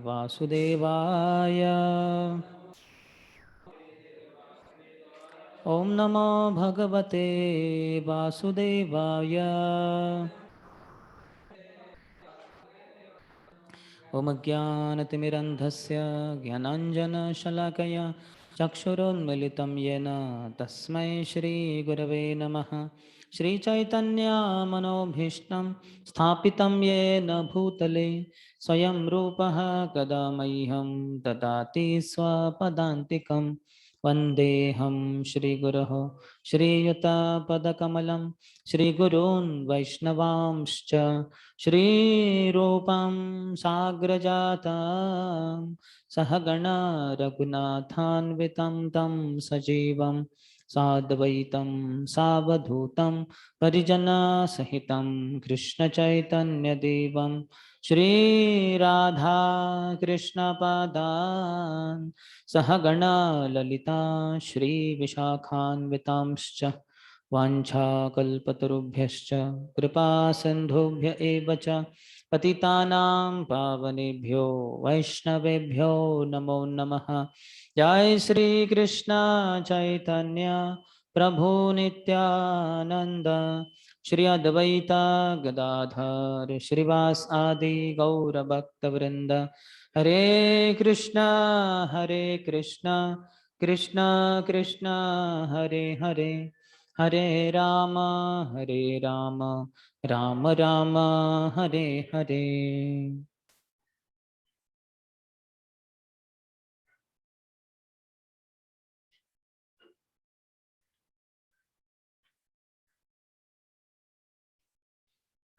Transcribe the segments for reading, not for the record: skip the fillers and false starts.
वासुदेवाय ॐ नमो भगवते वासुदेवाय ॐ ज्ञानतिमिरन्धस्य ज्ञानाञ्जनशलाकया चक्षुरुन्मिलितं येन तस्मै श्रीगुरवे नमः। श्रीचैतन्यमनोभीष्टं स्थापितं येन भूतले स्वयं रूपः कदा मह्यं ददाति स्वपदान्तिकं। वन्देऽहं श्रीगुरोः श्रीयुतपदकमलं श्रीगुरून् वैष्णवांश्च श्रीरूपं साग्रजातं सहगणा रघुनाथान्वितं तं सजीवं साद्वैतं सावधूतं परिजनसहितं कृष्णचैतन्यदेवं श्रीराधा कृष्णपादान् सहगणा ललिता श्रीविशाखान्वितांश्च वाञ्छाकल्पतरुभ्यश्च कृपासिन्धुभ्य एव च पतितानां पावनेभ्यो वैष्णवेभ्यो नमो नमः। जय श्री कृष्ण चैतन्य प्रभु नित्यानंद श्री अद्वैता गदाधर श्रीवास आदि गौर भक्तवृंद। हरे कृष्णा कृष्णा कृष्णा हरे हरे हरे राम राम राम हरे हरे।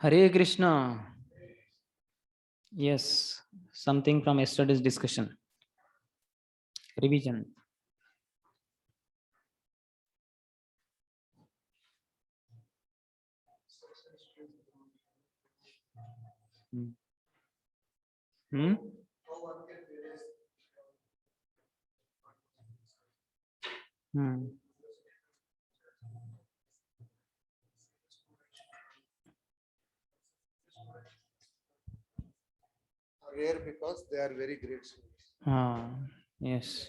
हरे Krishna. Yes, something from yesterday's discussion. Revision. Hmm? Hmm. Rare because they are very great students. Ah, yes.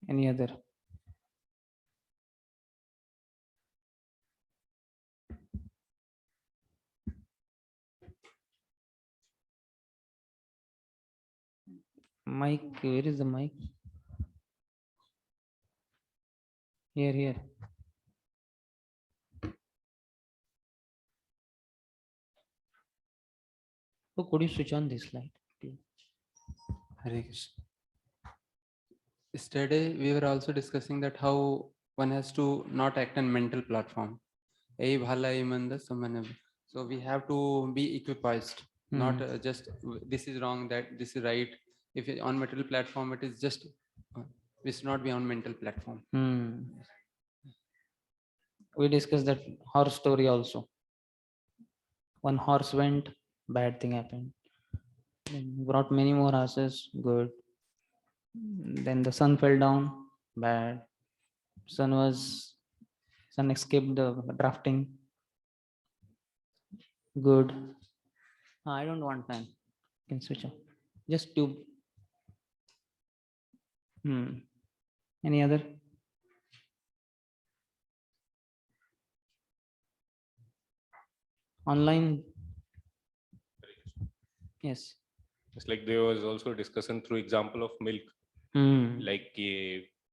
Any other? Mic, where is the mic? Here, here. Oh, could you switch on this light? Hare Krishna. Yesterday we were also discussing that how one has to not act on mental platform. Ei bhala, ei manda, samanya. So we have to be equipoised, not just this is wrong, that this is right. If it, on mental platform, it is just we should not be on mental platform. We discussed that horse story also. One horse went, bad thing happened. Then brought many more horses, good. Then the sun fell down, bad. Sun escaped the drafting, good. I don't want fan. You can switch off. Just tube. Any other? Online? Yes. It's like there was also discussion through example of milk. Like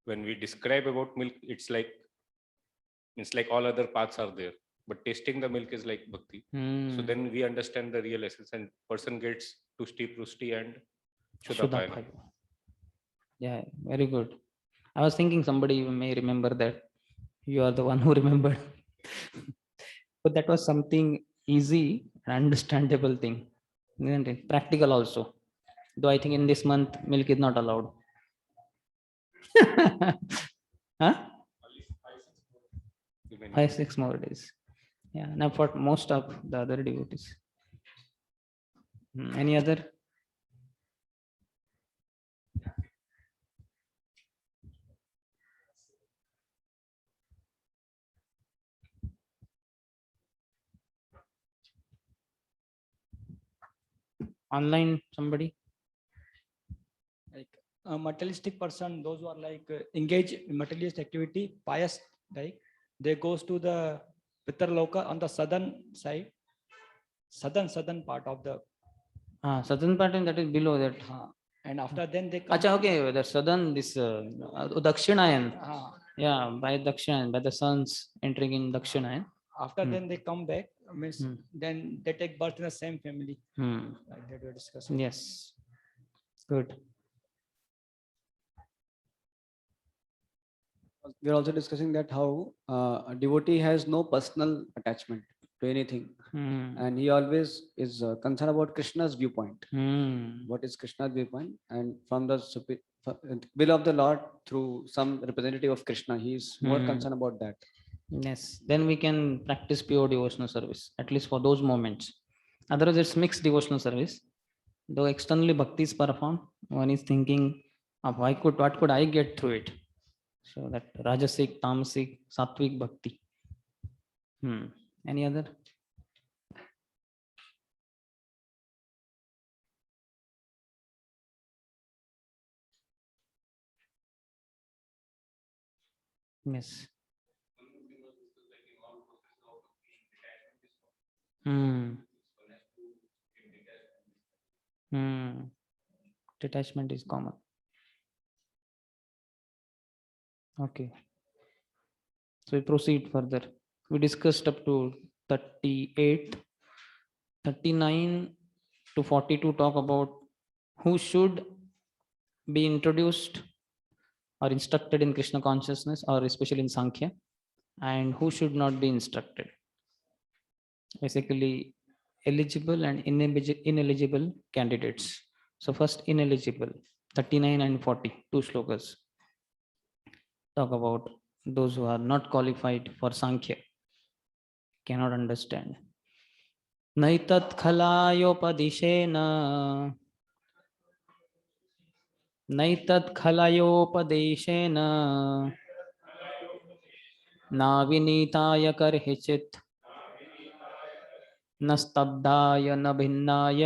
when we describe about milk, it's like all other paths are there, but tasting the milk is like bhakti. So then we understand the real essence, and person gets tushti, prushti, and shuddha. Yeah, very good. I was thinking somebody may remember that. You are the one who remembered. But that was something easy and understandable thing, isn't it? Practical also. Though I think in this month milk is not allowed. Huh? 5-6 more days. Yeah, now for most of the other devotees. Any other? Online, somebody? Like a materialistic person, those who are like engage in materialist activity, pious, like they goes to the Pitarloka on the southern side, southern part of the, Southern pattern, that is below that. and after then they come. Acha, okay, the southern, this Dakshinayan. uh, Yeah, by Dakshinayan, by the suns entering in Dakshinayan. After then they come back, means Hmm. then they take birth in the same family. Hmm. Like that we discussing. Yes. Good. We're also discussing that how a devotee has no personal attachment to anything, Hmm. and he always is concerned about Krishna's viewpoint. Hmm. What is Krishna's viewpoint? And from the will of the Lord through some representative of Krishna, he is more concerned about that. Yes. Then we can practice pure devotional service, at least for those moments. Otherwise, it's mixed devotional service. Though externally bhakti is performed, one is thinking of what could I get through it? So that Rajasic, Tamasic, Sattvic bhakti. Any other? Yes. Detachment is common. Okay. So we proceed further. We discussed up to 38, 39 to 42 talk about who should be introduced or instructed in Krishna consciousness, or especially in Sankhya, and who should not be instructed. Basically, eligible and ineligible candidates. So first, ineligible, 39 and 40, two shlokas talk about those who are not qualified for Sankhya, cannot understand. Naitat khalayopadishena, naitat khalayopadeshena, na vinitaya karhichit, न स्तब्धाय न भिन्नाय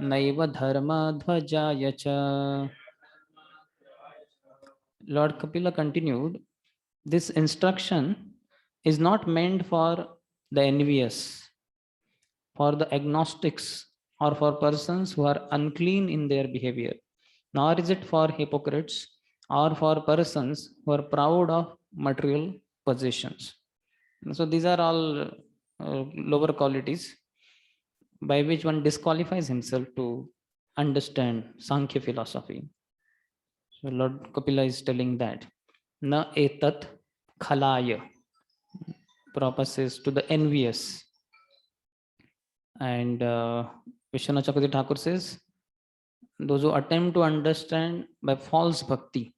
नैव धर्मध्वजाय च. Lord Kapila continued, this instruction is not meant for the envious, for the agnostics, or for persons who are unclean in their behavior, nor is it for hypocrites or for persons who are proud of material possessions. So these are all lower qualities by which one disqualifies himself to understand Sankhya philosophy. So Lord Kapila is telling that na etat khalaya, Prabhupada says to the envious, and Vishwanath Chakravarti Thakur says those who attempt to understand by false bhakti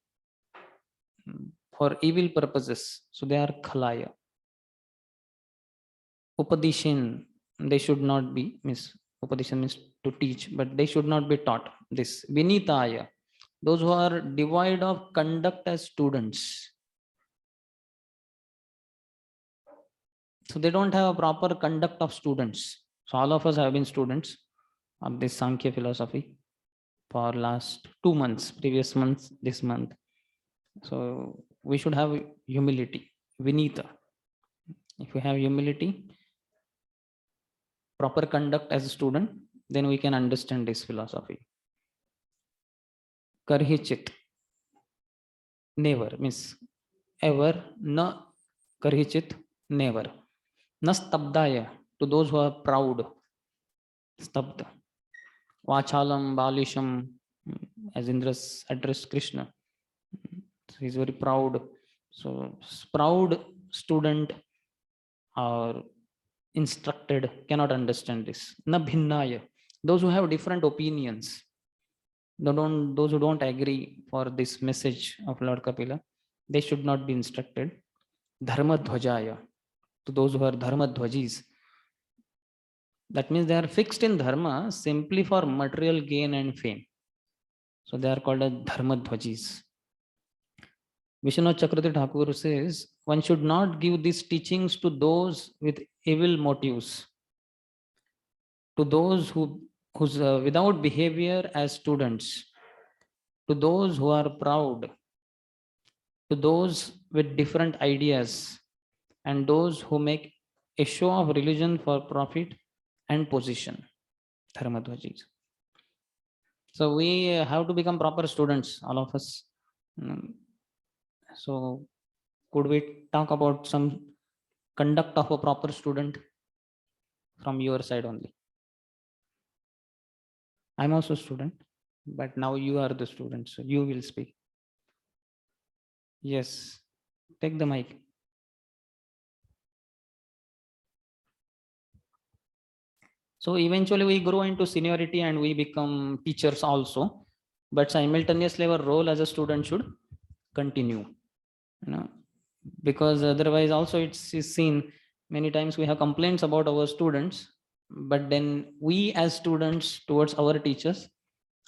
for evil purposes, so they are khalaya. Upadishin, they should not be, means Upadishin means to teach, but they should not be taught. This Vinitaya, those who are devoid of conduct as students. So they don't have a proper conduct of students. So all of us have been students of this Sankhya philosophy for last 2 months, previous months, this month. So we should have humility, Vinita. If we have humility, proper conduct as a student, then we can understand this philosophy. Karhichit, never, means ever, na karhichit, never. Na stabdaya, to those who are proud, stabda. Vachalam, balisham, as Indra's addressed Krishna. So he's very proud. So proud student or instructed cannot understand this. Na bhinnaya, those who have different opinions, those who don't agree for this message of Lord Kapila, they should not be instructed. Dharma dhvajaya, to those who are dharma dhvajis, that means they are fixed in dharma simply for material gain and fame. So they are called as dharma dhvajis. Vishwanath Chakravarti Thakur says one should not give these teachings to those with evil motives. to those who's without behavior as students, to those who are proud, to those with different ideas, and those who make a show of religion for profit and position. Dharmadhwajis. So we have to become proper students, all of us. So could we talk about some conduct of a proper student from your side only? I'm also a student, but now you are the student, so you will speak. Yes, take the mic. So eventually we grow into seniority and we become teachers also, but simultaneously our role as a student should continue, because otherwise also it's is seen many times we have complaints about our students, but then we as students towards our teachers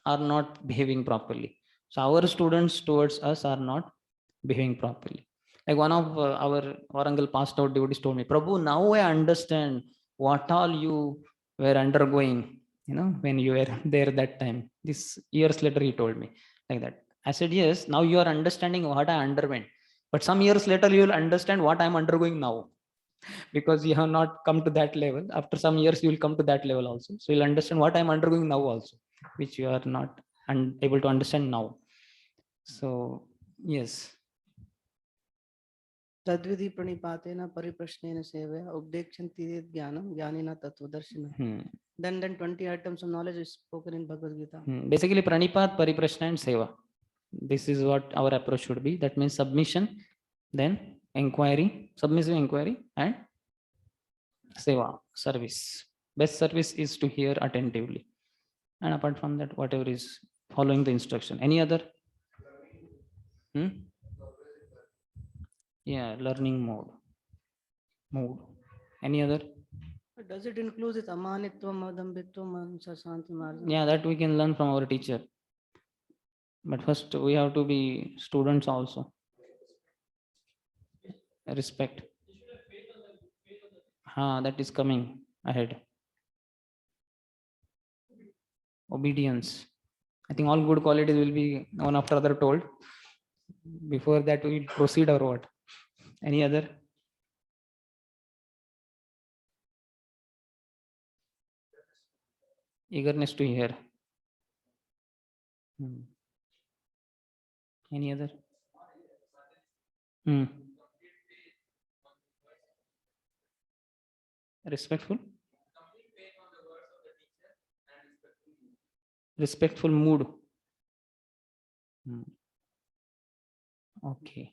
are not behaving properly. So our students towards us are not behaving properly. Like one of our Warangal passed out devotees told me, Prabhu, now I understand what all you were undergoing, when you were there that time. This years later he told me like that. I said, yes, now you are understanding what I underwent. But some years later, you will understand what I'm undergoing now, because you have not come to that level. After some years, you will come to that level also. So you'll understand what I'm undergoing now also, which you are not able to understand now. So, yes. तद्विधि प्रणिपातेन परिप्रश्नेन सेवया उपदेक्षन्ति चेत् ज्ञानं ज्ञानिना तत्त्वदर्शिनः. Then 20 items of knowledge is spoken in Bhagavad Gita. Basically, pranipat, pariprashna, and seva. This is what our approach should be. That means submission, then inquiry, submissive inquiry, and seva, service. Best service is to hear attentively. And apart from that, whatever is following the instruction. Any other? Yeah, learning mode. Any other? Does it include this amanitvam, adambitvam, ahimsa, shanti, marjana? Yeah, that we can learn from our teacher. But first, we have to be students also. Respect. That is coming ahead. Obedience. I think all good qualities will be one after other told. Before that, we proceed or what? Any other? Eagerness to hear. Any other? Respectful. Respectful mood. Okay.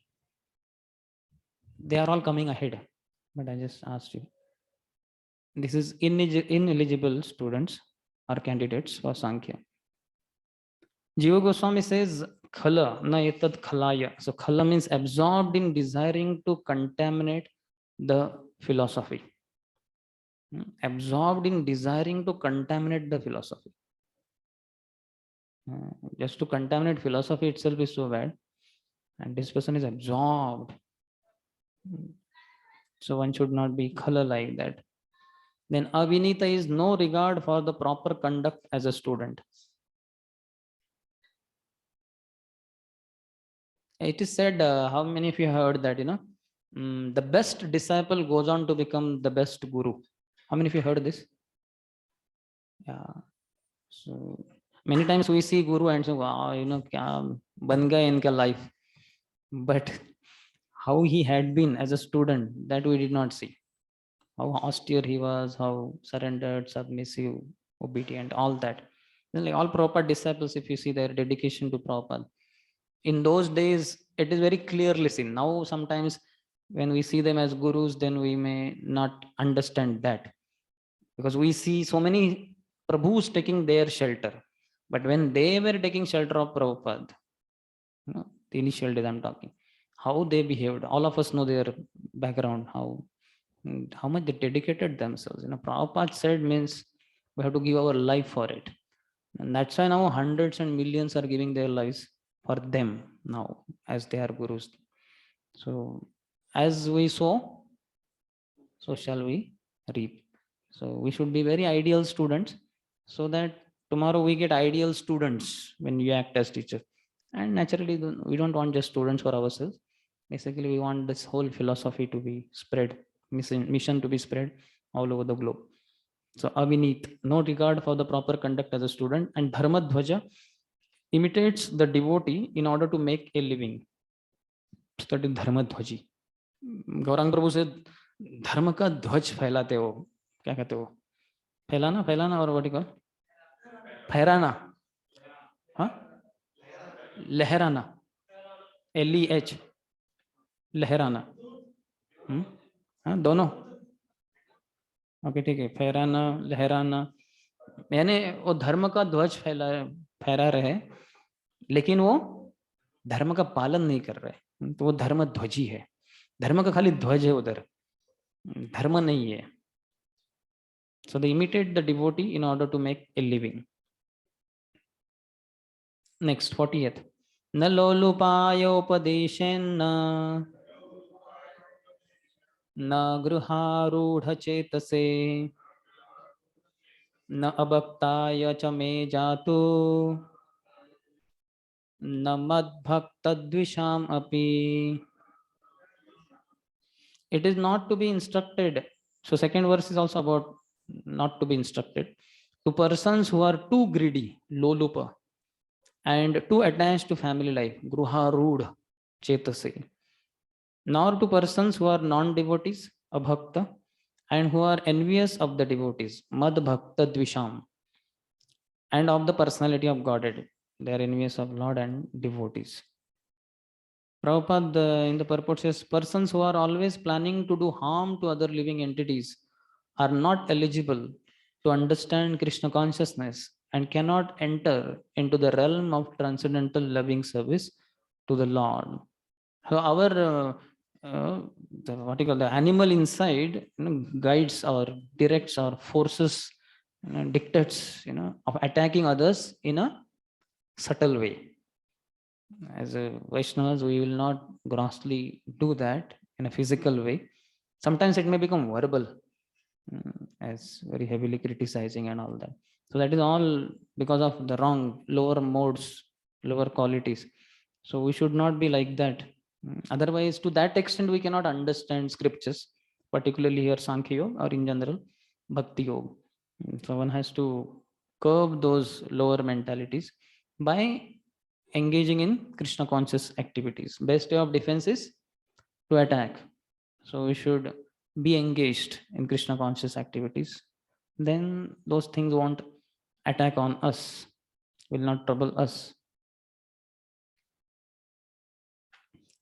They are all coming ahead, but I just asked you. This is ineligible students or candidates for Sankhya. Jiva Goswami says, Khala, na etad khalaya. So khala means absorbed in desiring to contaminate the philosophy. Absorbed in desiring to contaminate the philosophy. Just to contaminate philosophy itself is so bad. And this person is absorbed. So one should not be khala like that. Then avinita is no regard for the proper conduct as a student. It is said, how many of you heard that, the best disciple goes on to become the best guru. How many of you heard this? Yeah. So many times we see guru and say, wow, kya ban gaya inka life. But how he had been as a student, that we did not see. How austere he was, how surrendered, submissive, obedient, all that. Then like all proper disciples, if you see their dedication to Prabhupada, in those days, it is very clearly seen. Now, sometimes when we see them as gurus, then we may not understand that, because we see so many Prabhus taking their shelter. But when they were taking shelter of Prabhupada, the initial days I'm talking, how they behaved, all of us know their background, how much they dedicated themselves. Prabhupada said means we have to give our life for it. And that's why now hundreds and millions are giving their lives for them now as they are gurus. So as we sow, so shall we reap. So we should be very ideal students, so that tomorrow we get ideal students when you act as teacher. And naturally, we don't want just students for ourselves. Basically, we want this whole philosophy to be spread, mission to be spread all over the globe. So Avinit, no regard for the proper conduct as a student, and Dharmadhwaja imitates the devotee in order to make a living. That is Dharmadhwaji. Gaurang प्रभु से धर्म का ध्वज फैलाते हो, क्या कहते हो, फैलाना फैलाना और व्हाट यू कॉल फहराना, हाँ लहराना, LEH लहराना, हाँ दोनों, ओके ठीक है, फहराना लहराना, यानी वो धर्म का ध्वज फहरा रहे, लेकिन वो धर्म का पालन नहीं कर रहे, तो वो धर्म ध्वजी है, धर्म का खाली ध्वज है उधर, धर्म नहीं है. So they imitate the devotee in order to make a living. Next, 40th. न लोलुपायोपदेशेन न गृहारूढचेतसे न अभक्ताय च मे जातु न मद्भक्तद्विषाम् अपि. It is not to be instructed. So second verse is also about not to be instructed. To persons who are too greedy, lolupa, and too attached to family life, gruha rud chetase, nor to persons who are non-devotees, abhakta, and who are envious of the devotees, mad bhakta dvisham, and of the personality of Godhead. They are envious of Lord and devotees. Prabhupada in the purport says, persons who are always planning to do harm to other living entities are not eligible to understand Krishna consciousness and cannot enter into the realm of transcendental loving service to the Lord. So our what you call the animal inside, guides or directs or forces, dictates, of attacking others in a subtle way. As a Vaishnavas, we will not grossly do that in a physical way. Sometimes it may become verbal, as very heavily criticizing and all that. So that is all because of the wrong, lower modes, lower qualities. So we should not be like that. Otherwise, to that extent, we cannot understand scriptures, particularly here Sankhya Yoga or in general Bhakti Yoga. So one has to curb those lower mentalities by engaging in Krishna conscious activities. Best way of defense is to attack. So we should be engaged in Krishna conscious activities. Then those things won't attack on us, will not trouble us.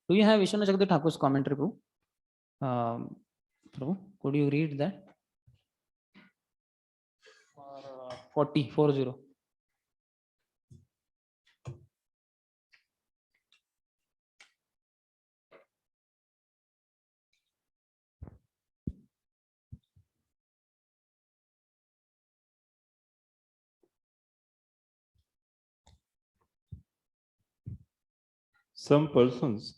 Do you have Vishnu Jagadish Thakur's commentary, Prabhu? Prabhu, could you read that? 40. Some persons,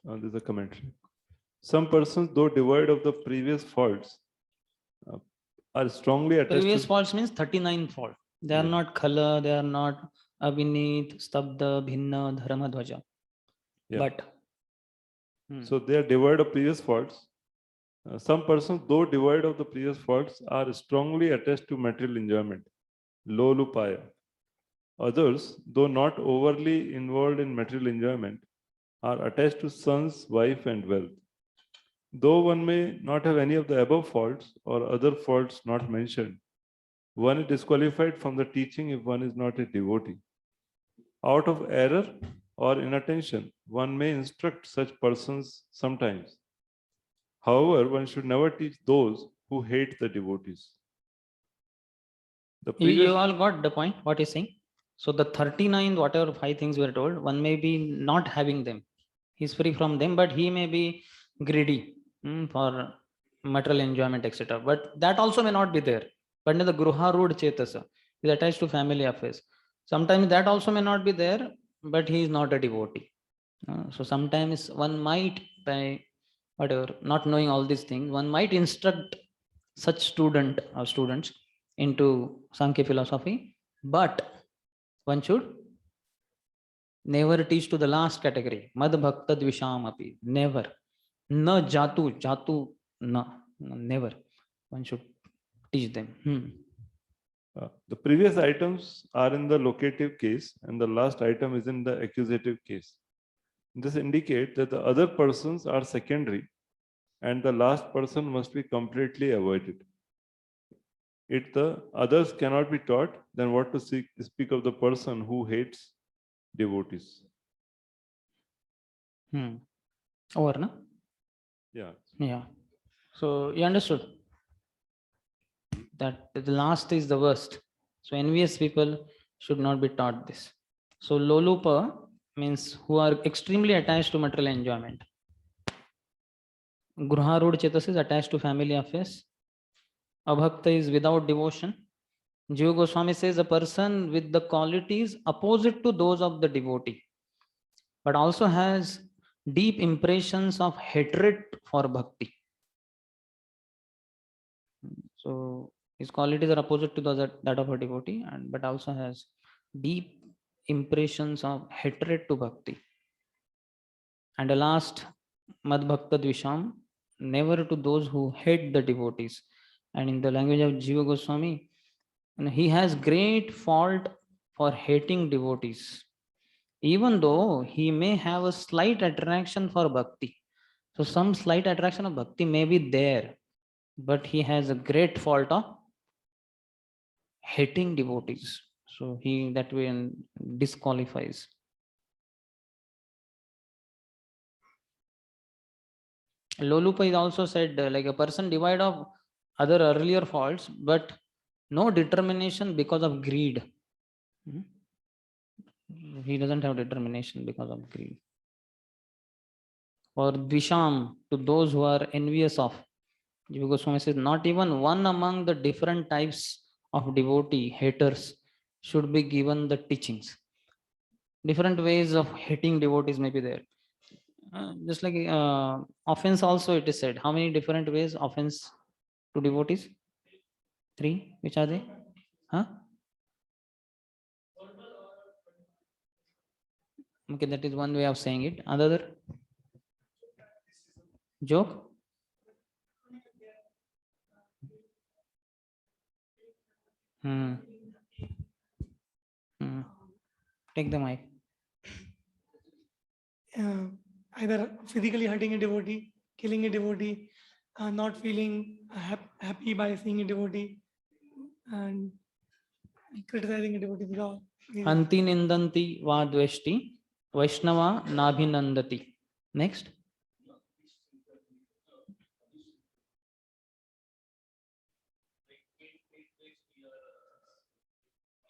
this is a commentary. Some persons, though devoid of the previous faults, are strongly attached. Previous faults means 39 fault. They are not khala, they are not avinit, stabda, bhinna, dharma, dhvaja. But so they are devoid of previous faults. Some persons, though devoid of the previous faults, are strongly attached to material enjoyment, lolupaya. Others, though not overly involved in material enjoyment, are attached to sons, wife, and wealth. Though one may not have any of the above faults or other faults not mentioned, one is disqualified from the teaching if one is not a devotee. Out of error or inattention, one may instruct such persons sometimes. However, one should never teach those who hate the devotees. You all got the point, what he's saying? So the 39, whatever 5 things we are told, one may be not having them. He's free from them, but he may be greedy for material enjoyment, etc. But that also may not be there. But in the Gruha Rood Chetasa is attached to family affairs. Sometimes that also may not be there, but he is not a devotee. So sometimes one might, by whatever, not knowing all these things, one might instruct such student or students into Sankhya philosophy, but one should never teach to the last category, mad bhakta dvisham api, never, na jatu na, never, one should teach them. The previous items are in the locative case and the last item is in the accusative case. This indicates that the other persons are secondary and the last person must be completely avoided. If the others cannot be taught, then what to speak of the person who hates devotees? Over, na? Yeah. Yeah. So you understood that the last is the worst. So envious people should not be taught this. So lolupa means who are extremely attached to material enjoyment. Gruharud chetas is attached to family affairs. Abhakta is without devotion. Jiva Goswami says a person with the qualities opposite to those of the devotee, but also has deep impressions of hatred for bhakti. So his qualities are opposite to that of a devotee, and but also has deep impressions of hatred to bhakti. And the last, Mad Bhakta Dvisham, never to those who hate the devotees. And in the language of Jiva Goswami, he has great fault for hating devotees, even though he may have a slight attraction for bhakti. So some slight attraction of bhakti may be there, but he has a great fault of hating devotees. So he that way disqualifies. Lolupa is also said like a person devoid of other earlier faults, but no determination because of greed. He doesn't have determination because of greed. Or Dvisham, to those who are envious of. Jiva Goswami says, not even one among the different types of devotee haters should be given the teachings. Different ways of hating devotees may be there. Just like offense also it is said. How many different ways offense to devotees? 3. Which are they? Huh? Okay, that is one way of saying it. Another? Joke? Take the mic. Either physically hurting a devotee, killing a devotee, not feeling happy by seeing a devotee, and criticizing a devotee without. Anti nindanti va dveshti, Vaishnava nabhinandati. Next.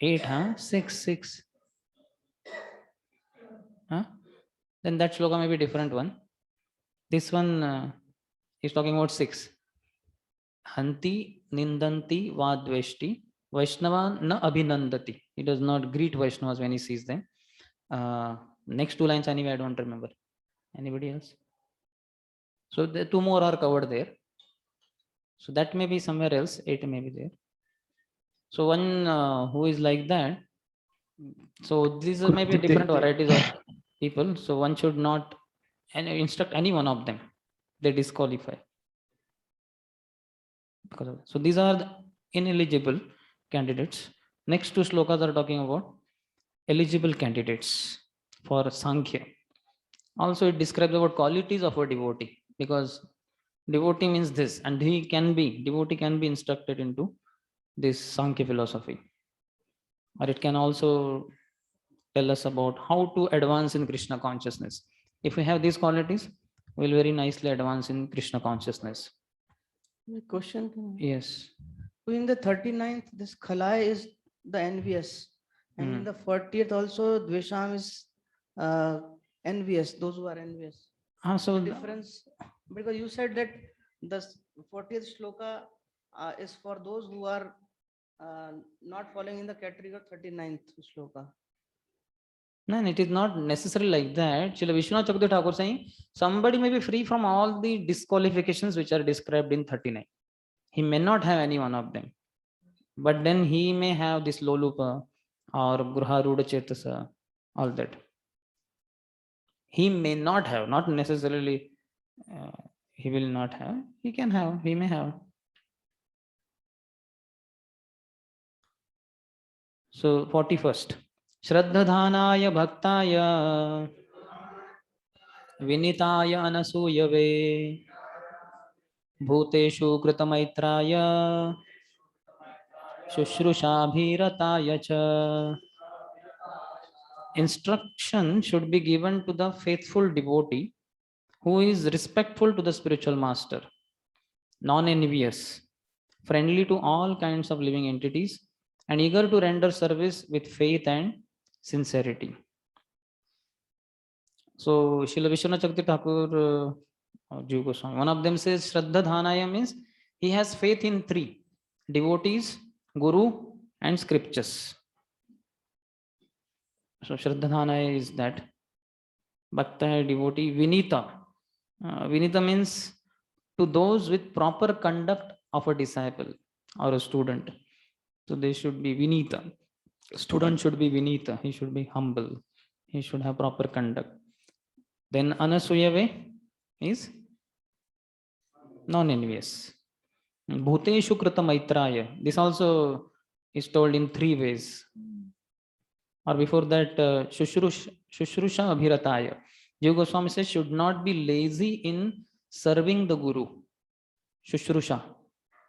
Eight, huh? Six. Huh? Then that shloka may be different one. This one is talking about 6. Hanti nindanti vadveshti, Vaishnava na abhinandati. He does not greet Vaishnavas when he sees them. Next 2 lines anyway, I don't remember. Anybody else? So the 2 more are covered there. So that may be somewhere else. 8 may be there. So one who is like that. So these are maybe different varieties of people. So one should not instruct any one of them. They disqualify. So these are the ineligible candidates. Next 2 slokas are talking about eligible candidates for Sankhya. Also it describes about qualities of a devotee, because devotee means this, and devotee can be instructed into this Sankhya philosophy. Or it can also tell us about how to advance in Krishna consciousness. If we have these qualities, we will very nicely advance in Krishna consciousness. Question. Yes. In the 39th, this Khalai is the envious. And in the 40th also, Dvesham is envious, those who are envious. So difference, because you said that the 40th shloka is for those who are not falling in the category of 39th shloka. No, it is not necessarily like that. Srila Vishwanath Chakravarti Thakur saying somebody may be free from all the disqualifications which are described in 39. He may not have any one of them, but then he may have this lolupa or gruharuda chetasa, all that. He may not have, not necessarily he will not have, he can have, he may have. So 41st. Shraddhadhanaya bhaktaya vinitaya anasuyave bhuteshu kritamaitraya shushrushambhirataya cha. Instruction should be given to the faithful devotee who is respectful to the spiritual master, non-envious, friendly to all kinds of living entities, and eager to render service with faith and sincerity. So, Srila Vishwanath Chakravarti Thakur, Jiva Goswami, one of them says Shraddha Dhanaya means he has faith in three: devotees, Guru, and scriptures. So, Shraddha Dhanaya is that. Bhakta, devotee, Vinita. Vinita means to those with proper conduct of a disciple or a student. So they should be Vinita. Student should be Vinita. He should be humble. He should have proper conduct. Then Anasuyave is non-envious. Bhuteshu krita maitraya. This also is told in three ways. Or before that, Shushrusha abhirataya. Jiva Goswami says should not be lazy in serving the Guru. Shushrusha.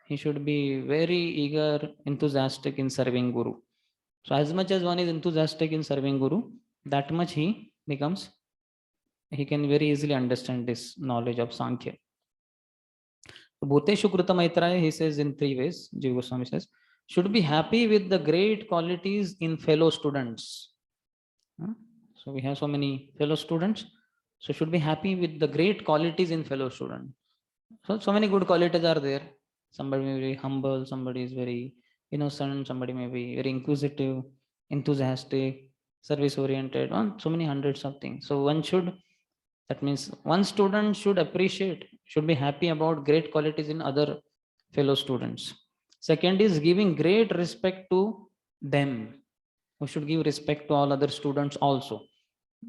He should be very eager, enthusiastic in serving Guru. So as much as one is enthusiastic in serving Guru, that much he becomes, he can very easily understand this knowledge of Sankhya. Bhuteshu krita maitraya, he says in three ways, Jiva Goswami says, should be happy with the great qualities in fellow students. So we have so many fellow students. So should be happy with the great qualities in fellow students. So many good qualities are there. Somebody may be very humble, somebody is very innocent, somebody may be very inquisitive, enthusiastic, service oriented, so many hundreds of things. So one should, that means one student should appreciate, should be happy about great qualities in other fellow students. Second is giving great respect to them. We should give respect to all other students also,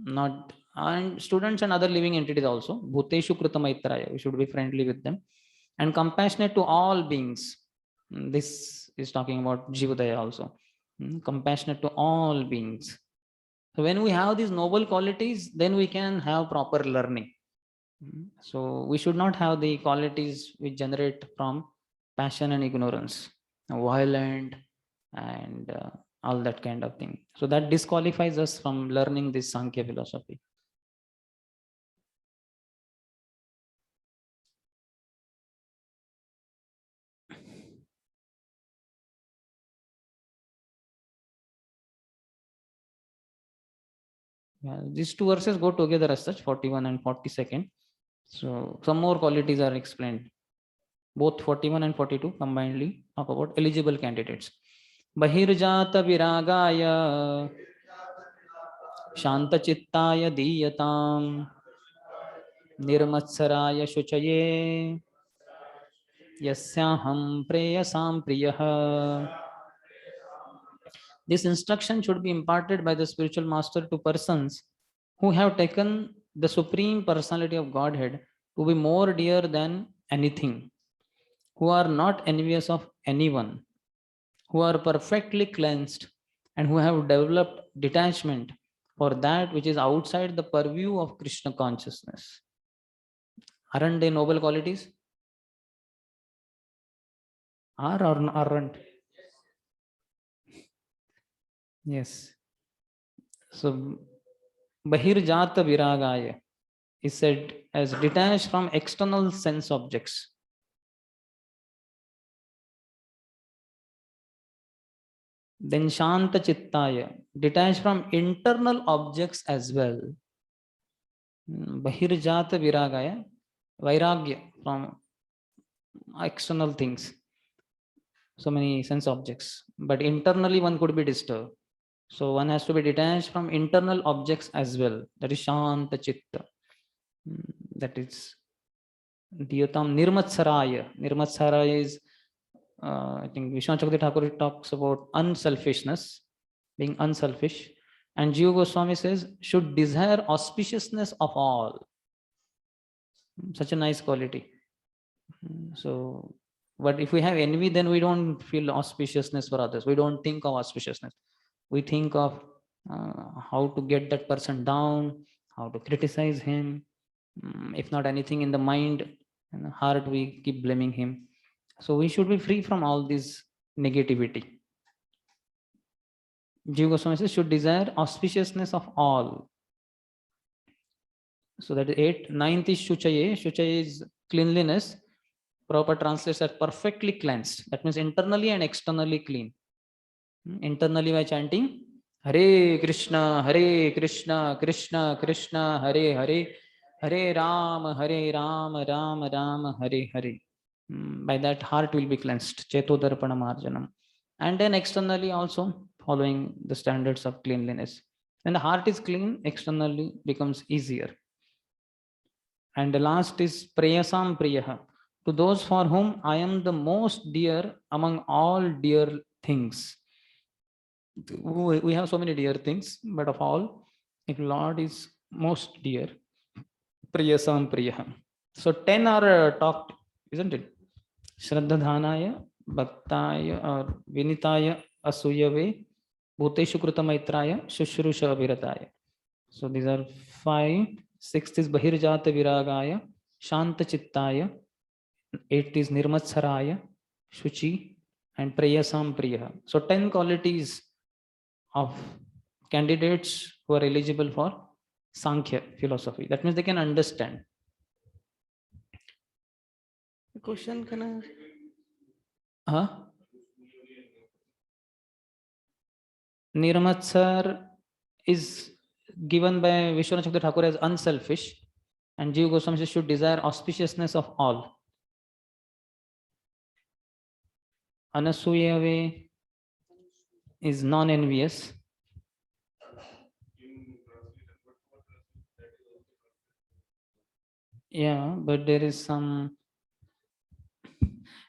not and students and other living entities also. Bhuteshu krita maitraya, we should be friendly with them and compassionate to all beings. This is talking about Jivodaya also. Compassionate to all beings. So when we have these noble qualities, then we can have proper learning. So we should not have the qualities which generate from passion and ignorance, violent and all that kind of thing. So that disqualifies us from learning this Sankhya philosophy. Yeah, these two verses go together as such, 41 and 42nd. So some more qualities are explained. Both 41 and 42 combinedly talk about eligible candidates. Bahirjata viragaya Shantachittaya diyatam Nirmatsaraya shuchaye Yasyaham preyasam priyah. This instruction should be imparted by the spiritual master to persons who have taken the Supreme Personality of Godhead to be more dear than anything, who are not envious of anyone, who are perfectly cleansed, and who have developed detachment for that which is outside the purview of Krishna consciousness. Aren't they noble qualities? Are or aren't? Yes. So, Bahirjata Viragaya is said as detached from external sense objects. Then Shanta Chittaya, detached from internal objects as well. Bahirjata Viragaya, Vairagya from external things. So many sense objects. But internally one could be disturbed. So one has to be detached from internal objects as well. That is Shanta Chitta. That is Diyatam Nirmatsaraya. Nirmatsaraya is I think Vishwanath Chakravarti Thakur talks about unselfishness, being unselfish. And Jiva Goswami says, should desire auspiciousness of all. Such a nice quality. So, but if we have envy, then we don't feel auspiciousness for others. We don't think of auspiciousness. We think of how to get that person down, how to criticize him. If not anything in the mind and the heart, we keep blaming him. So we should be free from all this negativity. Jiva Goswami says, should desire auspiciousness of all. So that is 8. 9th is Shuchaye. Shuchaye is cleanliness. Proper translates as perfectly cleansed. That means internally and externally clean. Internally by chanting Hare Krishna, Krishna Krishna, Hare Hare, Hare Ram, Ram Ram, Hare Hare. By that heart will be cleansed. Chetodarpana marjanam. And then externally also following the standards of cleanliness. When the heart is clean, externally becomes easier. And the last is Prayasam Priyaha. To those for whom I am the most dear among all dear things. We have so many dear things, but of all, if Lord is most dear, Priyasam Priyaha. So 10 are talked, isn't it? Shraddhadhanaya, Bhaktaya, or Vinitaya, Asuyave, Bhuteshu Krita Maitraya, Shushrusha Virataya. So these are 5. 6th is Bahirjata Viragaya, Shanta Chittaya. 8th is Nirmatsaraya, Shuchi, and Prayasam Priya. So 10 qualities of candidates who are eligible for Sankhya philosophy. That means they can understand. Question can I ask? Huh? Nirmatsar is given by Vishwanath Chakravarti Thakur as unselfish, and Jiva Goswami says should desire auspiciousness of all. Anasuyave is non-envious. Yeah, but there is some.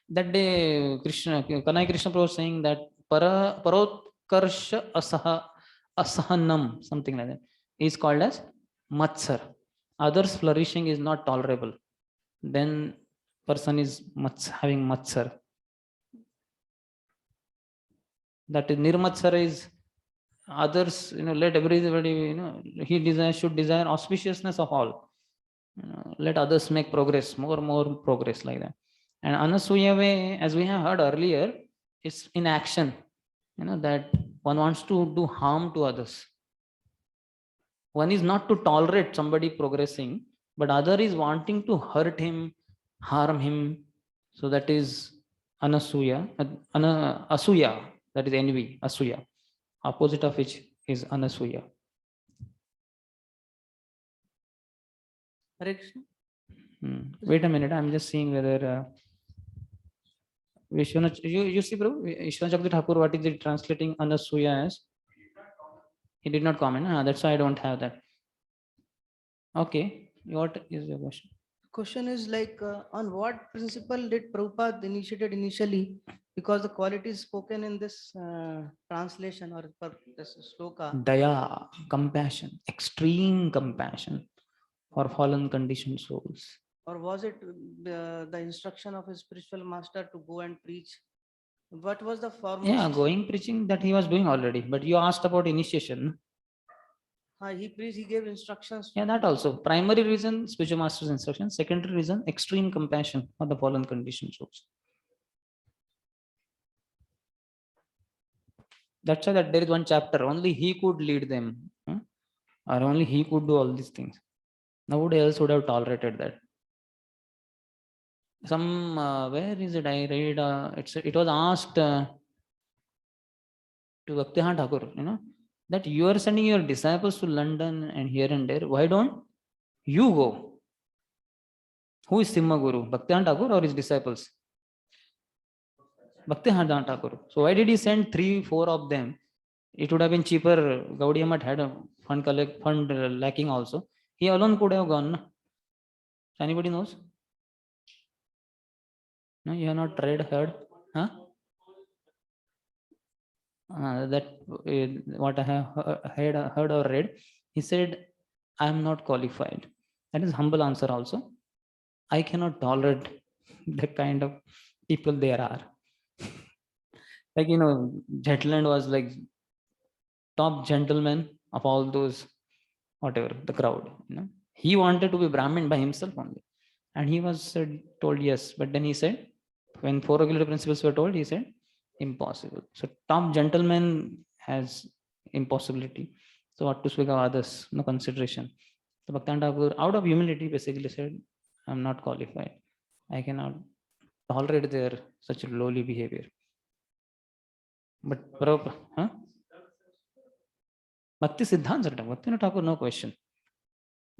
That day, Kanai Krishna Prabhu was saying that parotkarsha asahanam, something like that, is called as matsar. Others flourishing is not tolerable. Then person is having matsar. That is nirmatsara is others, let everybody, he should desire auspiciousness of all. Let others make progress, more progress like that. And Anasuyave, as we have heard earlier, is in action, that one wants to do harm to others. One is not to tolerate somebody progressing, but other is wanting to hurt him, harm him. So that is Anasuya, Asuya, that is envy, Asuya. Opposite of which is Anasuya. Hare Krishna. Wait a minute, I'm just seeing whether Vishwanath, you see, bro, Vishwanath Chakravarti Thakur, what is it translating Anasuya as? He did not comment. That's why I don't have that. Okay, what is your question? Question is like, on what principle did Prabhupada initiated initially? Because the qualities spoken in this translation or this sloka. Daya, compassion, extreme compassion for fallen conditioned souls. Or was it the instruction of his spiritual master to go and preach? What was the form? Yeah, going preaching that he was doing already. But you asked about initiation. He preached, he gave instructions. Yeah, that also. Primary reason, spiritual master's instruction. Secondary reason, extreme compassion for the fallen conditioned souls. That's why that there is one chapter, only he could lead them. Or only he could do all these things. Nobody else would have tolerated that. Some, where is it? I read, it was asked to Bhaktihan Thakur, that you are sending your disciples to London and here and there. Why don't you go? Who is Simha Guru? Bhaktihan Thakur or his disciples? Bhaktihan Thakur. So why did he send 3-4 of them? It would have been cheaper. Gaudiya Math had a fund lacking also. He alone could have gone. Anybody knows? No, you have not heard? Huh? that what I have heard or read, he said, I am not qualified. That is humble answer also. I cannot tolerate the kind of people there are. Like, Zetland was like top gentleman of all those, whatever, the crowd. He wanted to be Brahmin by himself only. And he was told yes. But then he said, when 4 regular principles were told, he said, impossible. So top gentleman has impossibility. So what to speak of others? No consideration. So Bhaktivinoda Thakur, out of humility, basically said, I'm not qualified. I cannot tolerate their such lowly behavior. But huh? Bhakti Siddhanta Bhaktivinoda Thakur, no question.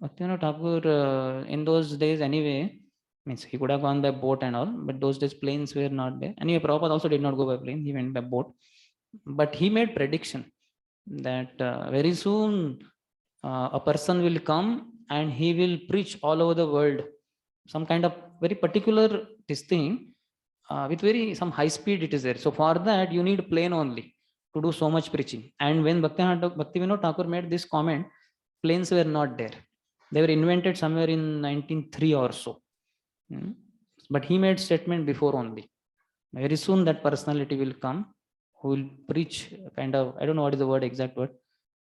Bhaktivinoda Thakur, in those days anyway, means he could have gone by boat and all, but those days planes were not there. Anyway, Prabhupada also did not go by plane, he went by boat. But he made prediction that very soon a person will come and he will preach all over the world. Some kind of very particular this thing, with very some high speed it is there. So for that you need plane only to do so much preaching. And when Bhaktivinoda Thakur made this comment, planes were not there. They were invented somewhere in 1903 or so. But he made statement before only. Very soon that personality will come who will preach kind of, I don't know what is the word, exact word.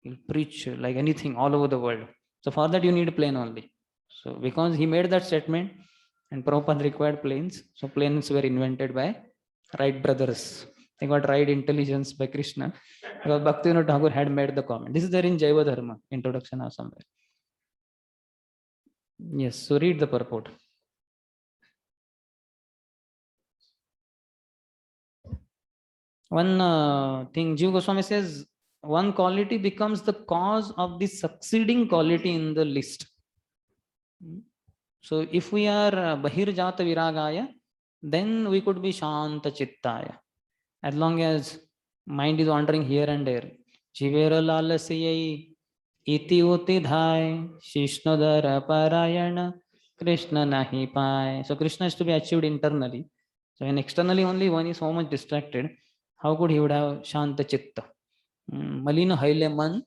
He'll preach like anything all over the world. So for that you need a plane only. So because he made that statement and Prabhupada required planes, so planes were invented by Wright brothers. They got right intelligence by Krishna. Because Bhaktivinoda Thakur had made the comment. This is there in Jaiva Dharma, introduction or somewhere. Yes, so read the purport. One thing, Jiva Goswami says, one quality becomes the cause of the succeeding quality in the list. So if we are Bahirjata Viragaya, then we could be Shanta Chittaya. As long as mind is wandering here and there. Jivera Lalasiyai Iti Uti Dhai Shishnodara Parayana Krishna Nahi Pai. So Krishna is to be achieved internally. So when externally only one is so much distracted, how could he would have Shanta Chitta? Malina Haile Man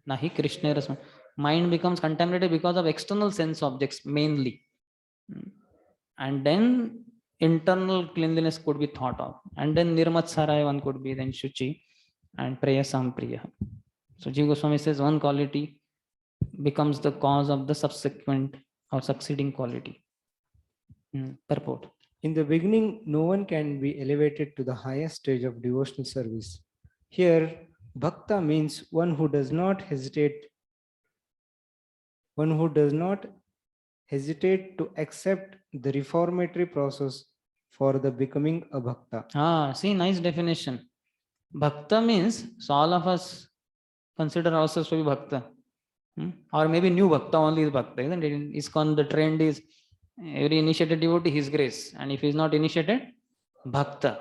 Nahi Krishna Rasma. Mind becomes contaminated because of external sense objects mainly. And then internal cleanliness could be thought of. And then Nirmatsarai one could be, then Shuchi and Prayasam Priya. So Jiva Goswami says one quality becomes the cause of the subsequent or succeeding quality. Purport. In the beginning, no one can be elevated to the highest stage of devotional service. Here, bhakta means one who does not hesitate to accept the reformatory process for the becoming a bhakta. See, nice definition. Bhakta means, so all of us consider ourselves to be bhakta. Or maybe new bhakta only is bhakta, isn't it? In ISKCON, the trend is every initiated devotee, his grace. And if he is not initiated, bhakta.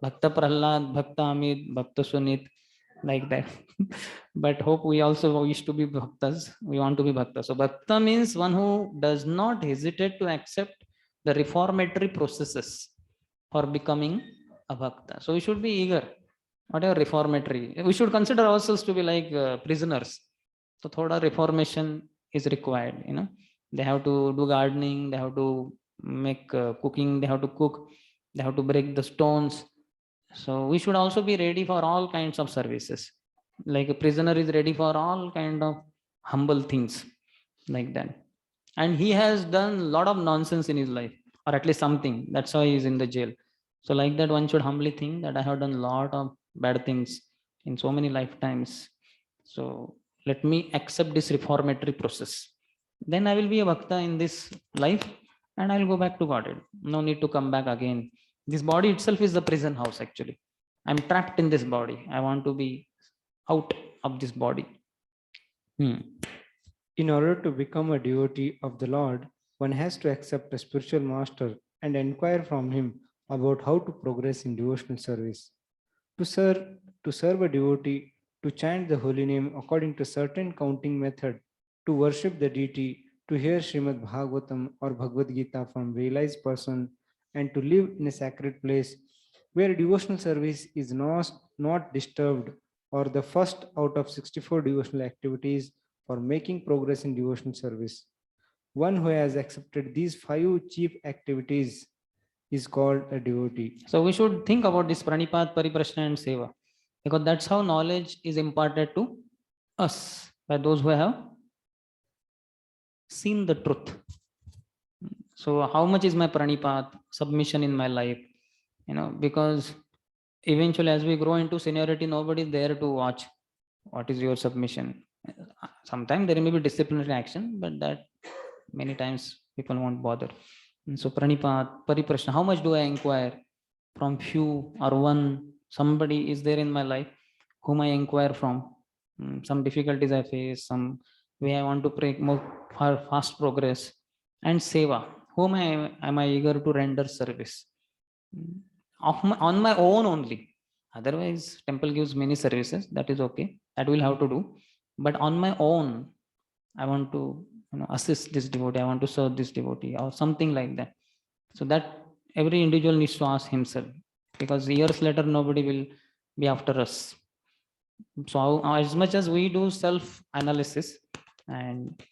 Bhakta Prahlad, Bhakta Amit, Bhakta Sunit, like that. But hope we also wish to be bhaktas. We want to be bhakta. So bhakta means one who does not hesitate to accept the reformatory processes for becoming a bhakta. So we should be eager. Whatever reformatory, we should consider ourselves to be like prisoners. So thoda reformation is required. They have to do gardening, they have to make cooking, they have to cook, they have to break the stones. So we should also be ready for all kinds of services. Like a prisoner is ready for all kind of humble things like that. And he has done a lot of nonsense in his life, or at least something. That's why he is in the jail. So like that, one should humbly think that I have done a lot of bad things in so many lifetimes. So let me accept this reformatory process. Then I will be a bhakta in this life and I will go back to Godhead. No need to come back again. This body itself is the prison house actually. I'm trapped in this body. I want to be out of this body. In order to become a devotee of the Lord, one has to accept a spiritual master and inquire from him about how to progress in devotional service. To serve a devotee, to chant the holy name according to certain counting method, to worship the deity, to hear Srimad Bhagavatam or Bhagavad Gita from realized person, and to live in a sacred place, where devotional service is not disturbed, or the first out of 64 devotional activities for making progress in devotional service. One who has accepted these 5 chief activities is called a devotee. So we should think about this pranipat, pariprashna, and seva, because that's how knowledge is imparted to us by those who have seen the truth. So how much is my pranipat, submission in my life? Because eventually as we grow into seniority, nobody is there to watch what is your submission. Sometimes there may be disciplinary action, but that many times people won't bother. And so pranipat, pariprashna, how much do I inquire from few or one? Somebody is there in my life whom I inquire from. Some difficulties I face, some way I want to pray more for fast progress. And seva, whom am I eager to render service? On my own only. Otherwise, temple gives many services. That is okay. That we'll have to do. But on my own, I want to assist this devotee. I want to serve this devotee, or something like that. So that every individual needs to ask himself, because years later nobody will be after us. So as much as we do self-analysis and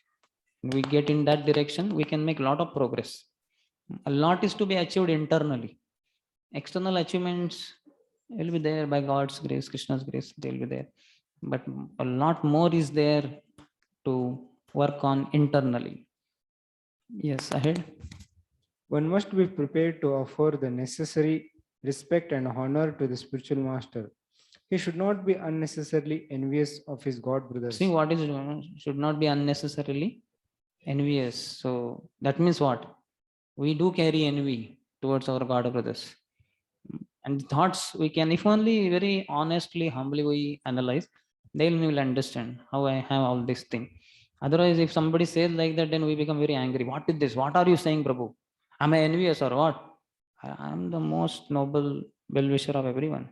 we get in that direction, we can make a lot of progress. A lot is to be achieved internally. External achievements will be there by God's grace, Krishna's grace, they'll be there. But a lot more is there to work on internally. Yes, ahead. One must be prepared to offer the necessary respect and honor to the spiritual master. He should not be unnecessarily envious of his God brothers. See, what is should not be unnecessarily envious. So that means what? We do carry envy towards our God brothers. And thoughts we can, if only very honestly, humbly we analyze, they will understand how I have all this thing. Otherwise, if somebody says like that, then we become very angry. What is this? What are you saying, Prabhu? Am I envious or what? I am the most noble well-wisher of everyone.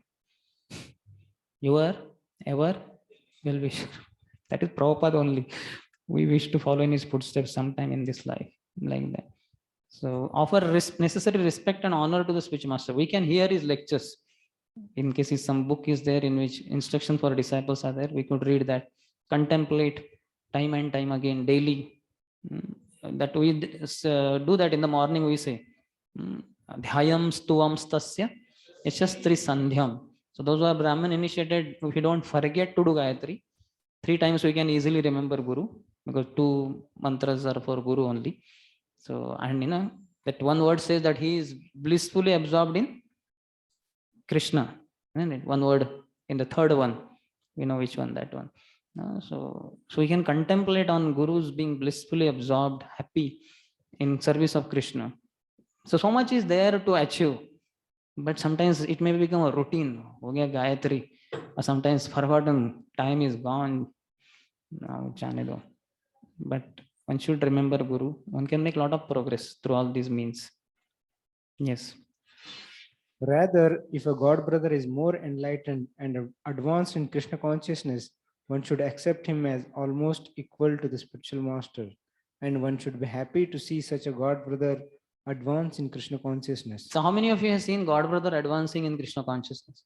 You are ever well-wisher. That is Prabhupada only. We wish to follow in his footsteps sometime in this life, like that. So offer necessary respect and honor to the spiritual master. We can hear his lectures. In case some book is there in which instruction for disciples are there, we could read that. Contemplate time and time again, daily. That we do that in the morning, we say. Dhyam stuvam stasya yashastri sandhyam. So those who are Brahmin initiated, if you don't forget to do Gayatri, 3 times we can easily remember Guru, because 2 mantras are for Guru only. So, and that one word says that he is blissfully absorbed in Krishna. One word in the third one, we know which one, that one. So we can contemplate on Gurus being blissfully absorbed, happy in service of Krishna. So much is there to achieve, but sometimes it may become a routine. Ho gaya Gayatri, or sometimes forgotten, time is gone. But one should remember Guru. One can make a lot of progress through all these means. Yes. Rather, if a God brother is more enlightened and advanced in Krishna consciousness, one should accept him as almost equal to the spiritual master, and one should be happy to see such a God brother advance in Krishna consciousness. So how many of you have seen God brother advancing in Krishna consciousness?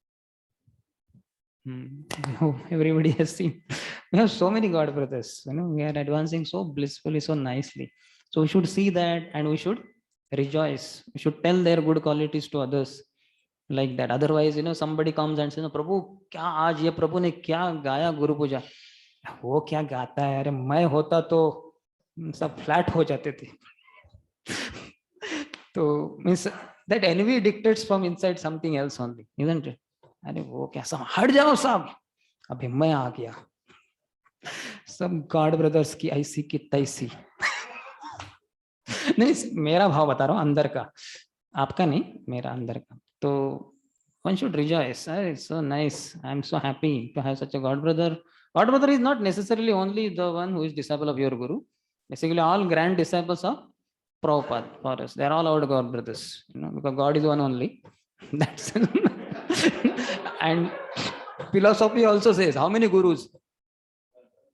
Everybody has seen. We have so many God brothers. We are advancing so blissfully, so nicely. So we should see that and we should rejoice. We should tell their good qualities to others, like that. Otherwise, somebody comes and says, Prabhu, kya aaj ye Prabhu ne kya gaya Guru Puja? वो क्या गाता है? अरे मैं होता तो सब flat हो जाते थे. So means that envy dictates from inside something else only, isn't it? अरे वो क्या, सब हट जाओ साहब, अभी मैं आ गया. सब गॉड ब्रदर्स की ऐसी की तैसी. नहीं, मेरा भाव बता रहा हूँ, अंदर का, आपका नहीं, मेरा अंदर का. तो one should rejoice. It's so nice. I'm so happy to have such a God brother. God brother is not necessarily only the one who is disciple of your Guru. Basically, all grand disciples of Prabhupada for us. They are all our God brothers, because God is one only. That's and philosophy also says, how many gurus?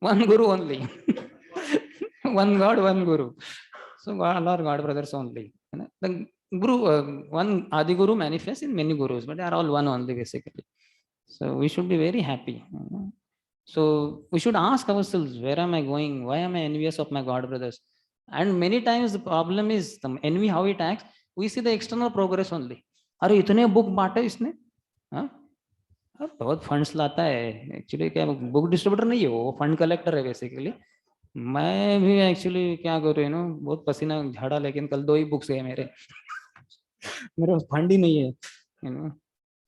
One Guru only. One God, one Guru. So all are God brothers only. The Guru, one Adi Guru manifests in many gurus, but they are all one only basically. So we should be very happy. So we should ask ourselves, where am I going? Why am I envious of my God brothers? And many times the problem is the envy, how it acts. We see the external progress only. अरे इतने book बांटे इसने, हाँ, बहुत funds लाता है. Actually क्या book distributor नहीं है, वो फंड कलेक्टर है बेसिकली. मैं भी एक्चुअली क्या करूँ ना, बहुत पसीना झाड़ा, लेकिन कल 2 ही बुक्स है मेरे. मेरे पास फंड ही नहीं है,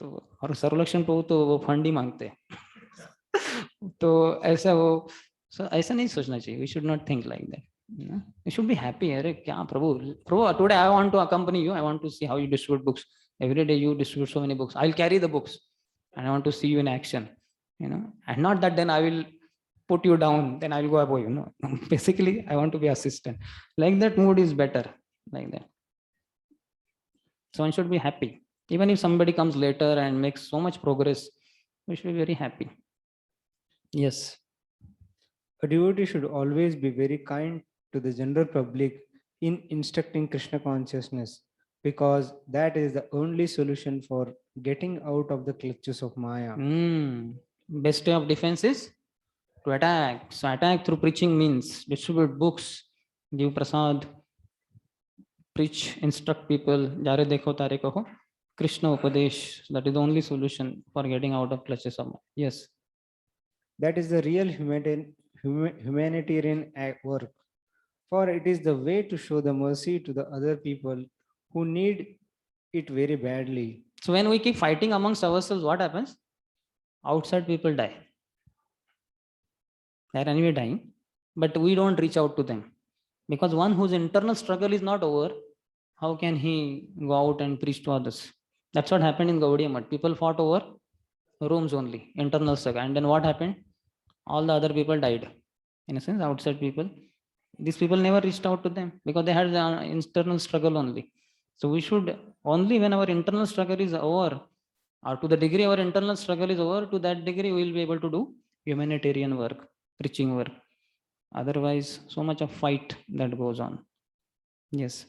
तो और सर्वलक्षण प्रभु तो वो फंड ही मांगते हैं. तो ऐसा वो, ऐसा नहीं सोचना चाहिए. We should not think like that. You should be happy. अरे क्या प्रभु, today I want to accompany you. I want to see how you distribute books. Every day you distribute so many books. I'll carry the books and I want to see you in action. And not that then I will put you down, then I will go above. Basically, I want to be assistant. Like that mood is better. Like that. So one should be happy. Even if somebody comes later and makes so much progress, we should be very happy. Yes. A devotee should always be very kind to the general public in instructing Krishna consciousness, because that is the only solution for getting out of the clutches of Maya. Best way of defense is to attack. So attack through preaching means distribute books, give prasad, preach, instruct people. Jare dekho tare kaho. Krishna Upadesh. That is the only solution for getting out of clutches of Maya. Yes. That is the real humanitarian work, for it is the way to show the mercy to the other people who need it very badly. So when we keep fighting amongst ourselves, what happens? Outside people die. They are anyway dying, but we don't reach out to them, because one whose internal struggle is not over, how can he go out and preach to others? That's what happened in Gaudiya Math. People fought over rooms only, internal struggle. And then what happened? All the other people died. In a sense, outside people. These people never reached out to them because they had the internal struggle only. So we should, only when our internal struggle is over, or to the degree our internal struggle is over, to that degree we will be able to do humanitarian work, preaching work. Otherwise, so much of fight that goes on. Yes.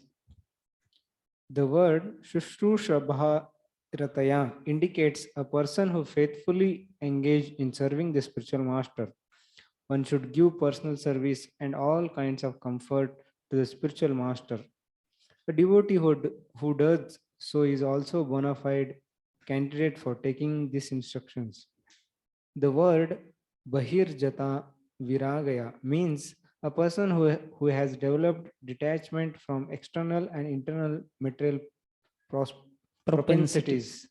The word Shushrushabha Rataya indicates a person who faithfully engaged in serving the spiritual master. One should give personal service and all kinds of comfort to the spiritual master. A devotee who does so is also a bona fide candidate for taking these instructions. The word Bahirjata Viragaya means a person who has developed detachment from external and internal material propensities.